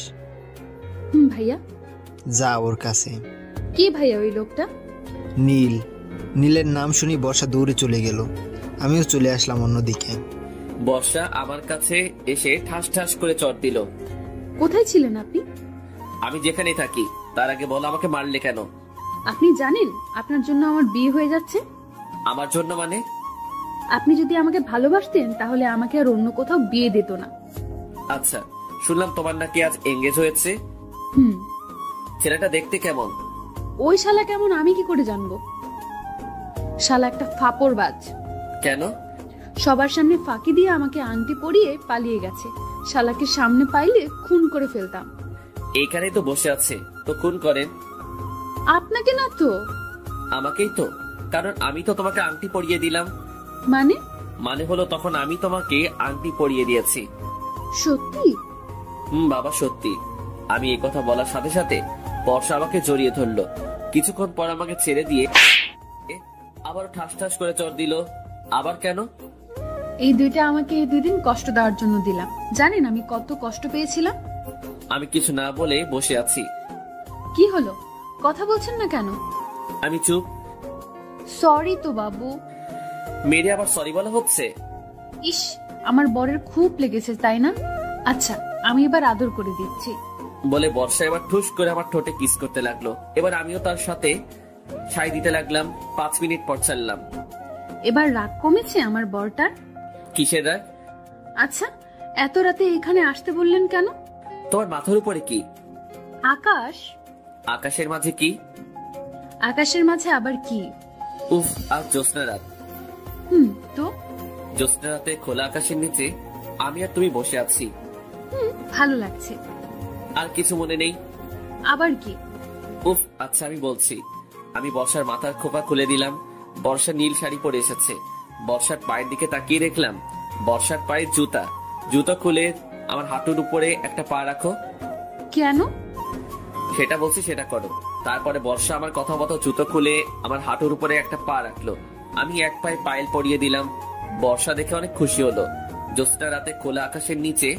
ভাইয়া। যা ওর কাছে। কি ভাইয়া ওই লোকটা? নীল। নীলের নাম শুনি বর্ষা দৌড়ে চলে গেল। আমিও চলে আসলাম অন্যদিকে। বর্ষা আমার কাছে এসে ঠাস ঠাস করে চড় দিল। কোথায় ছিলেন আপনি? আমি যেখানে থাকি। তার আগে বল, আমাকে মারলে কেন? আপনি জানেন আপনার জন্য আমার বিয়ে হয়ে যাচ্ছে? আমার জন্য মানে? আপনি যদি আমাকে ভালোবাসতেন তাহলে আমাকে আর অন্য কোথাও বিয়ে দিত না। আচ্ছা, শুনলাম তোমার নাকি আজ এঙ্গেজ হয়েছে। ছেলেটা দেখতে কেমন? ওই শালা কেমন আমি কি করে জানবো? শালা একটা ফাপড়বাজ। কেন? সবার সামনে ফাঁকি দিয়ে আমাকে আংটি পরিয়ে পালিয়ে গেছে। শালাকে সামনে পাইলে খুন করে ফেলতাম। এইখানেই তো বসে আছে, তো খুন করেন। আপনাকে না তো। আমাকেই তো, কারণ আমি তো তোমাকে আংটি পরিয়ে দিলাম। মানে? মানে হলো তখন আমি তোমাকে আংটি পরিয়ে দিয়েছি। সত্যি? বাবা সত্যি। আমি এই কথা বলার সাথে সাথে বর্ষা আমাকে জড়িয়ে ধরলো। কিছুক্ষণ পর আমাকে ছেড়ে দিয়ে আবার ঠাস ঠাস করে চড় দিল। আবার কেন? এই দুইটা আমাকে এই 2 দিন কষ্ট দেওয়ার জন্য দিলাম। জানেন আমি কত কষ্ট পেয়েছিলাম? আমি কিছু না বলে বসে আছি। কি হলো, কথা বলছেন না কেন? আমি চুপ। সরি তো বাবু। মেরে আবার সরি বলা হচ্ছে? ইস, আমার বরের খুব লেগেছে তাই না? আচ্ছা, আমি এবার আদর করে দিচ্ছি। বলে বর্ষা এবার ঠুস করে আমার ঠোঁটে কিস করতে লাগলো। এবার আমিও তার সাথে ছাই দিতে লাগলাম। 5 মিনিট পর ছাড়লাম। এবার রাগ কমেছে আমার বরটার? কিসের রাগ? আচ্ছা, এত রাতে এখানে আসতে বললেন কেন? তোমার মাথার উপরে কি? আকাশ। আকাশের মাঝে কি? আকাশের মাঝে আবার কি? উফ, আজ জ্যোৎস্না রাত। তো? জ্যোৎস্না রাতে খোলা আকাশের নিচে আমি আর তুমি বসে আছি। ভালো লাগছে। আর কিছু মনে নেই? আবার কি? উফ, আচ্ছা আমি বলছি। আমি বর্ষার মাথার খোপা খুলে দিলাম। বর্ষা নীল শাড়ি পরে এসেছে। বর্ষার পায়ের দিকে তাকিয়ে দেখলাম বর্ষার পায়ে জুতা। জুতা খুলে আমার হাঁটুর উপরে একটা পা রাখো। কেন? সেটা বলছি, সেটা করো। তারপরে বর্ষা আমার কথা মতো জুতো খুলে আমার হাঁটুর উপরে একটা পা রাখলো। আমি এক পায়ে পায়েল পরিয়ে দিলাম। বর্ষা দেখে অনেক খুশি হলো। জ্যোৎস্না রাতে খোলা আকাশের নিচে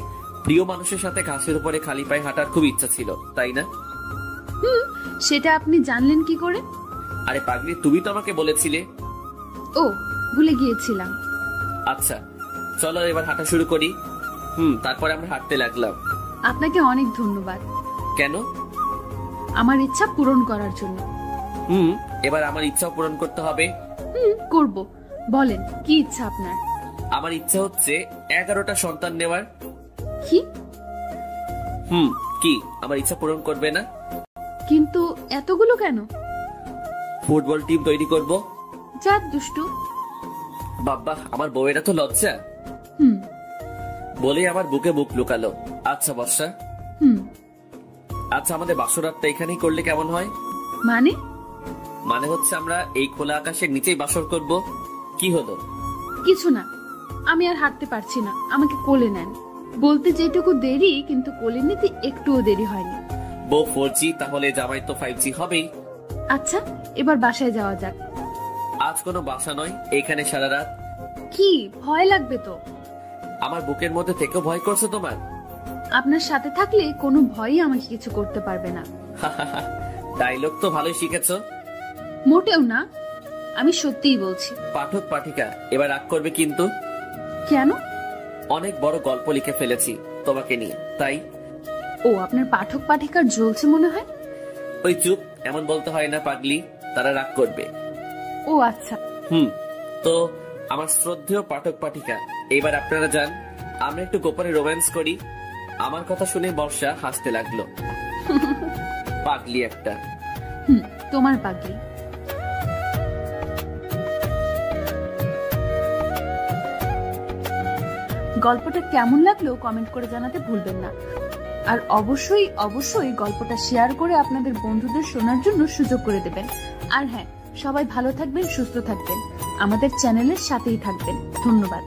প্রিয় মানুষের সাথে ঘাসের উপরে খালি পায়ে হাঁটার খুব ইচ্ছা ছিল, তাই না? সেটা আপনি জানলেন কি করে? আরে পাগলি, তুমি তো আমাকে বলেছিলে। ও, ভুলে গিয়েছিলাম। আচ্ছা চলো এবার হাঁটা শুরু করি। তারপরে আমরা হাঁটতে লাগলাম। আপনাকে অনেক ধন্যবাদ। কেন? আমার ইচ্ছা পূরণ করার জন্য। এবার আমার ইচ্ছাও পূরণ করতে হবে। করব। বলেন কি ইচ্ছা আপনার? আমার ইচ্ছা হচ্ছে 11টা সন্তান নেওয়ার। কি? কি আমার ইচ্ছা পূরণ করবে না? কিন্তু এতগুলো কেন? ফুটবল টিম তৈরি করব। যা দুষ্টু। বাবা, আমার বউয়েরা তো লজ্জা। বলে আমার বুকে বুক লুকালো। আচ্ছা বর্ষা। আচ্ছা, আমাদের বাসরাতটা এখানেই করলে কেমন হয়? মানে? মানে হচ্ছে আমরা এই খোলা আকাশের নিচেই বাসর করব। কি হলো? কিছু না। আমি আর হাঁটতে পারছি না, আমাকে কোলে নেন। বলতে যেটুকু দেরি, কিন্তু কোলে নিতে একটুও দেরি হয়নি। বউ 4G, তাহলে জামাই তো 5G হবেই। আচ্ছা, এবার বাসায় যাওয়া যাক। আজ কোনো বাসা নয়, এখানে সারা রাত। কি ভয় লাগবে তো? আমার বুকের মধ্যে থেকেও ভয় করছে তোমার? আপনার সাথে থাকলে কোনো ভয়ই আমাকে কিছু করতে পারবে না। ডায়লগ তো ভালোই শিখেছো। মোটেও না, আমি সত্যিই বলছি। পাঠক পাঠিকা এবার রাগ করবে কিন্তু। কেন? অনেক বড় গল্প লিখে ফেলেছি তোমাকে নিয়ে, তাই। ও, আপনার পাঠক পাঠিকার জ্বলছে মনে হয়। ওই চুপ, এমন বলতে হয় না পাগলি, তারা রাগ করবে। ও আচ্ছা। তো আমার শ্রদ্ধেয় পাঠক পাঠিকা, এবার আপনারা যান, আমরা একটু গোপনে রোম্যান্স করি। আমার কথা শুনে বর্ষা হাসতে লাগলো। পাগলি একটা। তোমার পাগলি। গল্পটা কেমন লাগলো কমেন্ট করে জানাতে ভুলবেন না। আর অবশ্যই অবশ্যই গল্পটা শেয়ার করে আপনাদের বন্ধুদের শোনার জন্য সুযোগ করে দেবেন। আর হ্যাঁ, সবাই ভালো থাকবেন, সুস্থ থাকবেন, আমাদের চ্যানেলের সাথেই থাকবেন। ধন্যবাদ।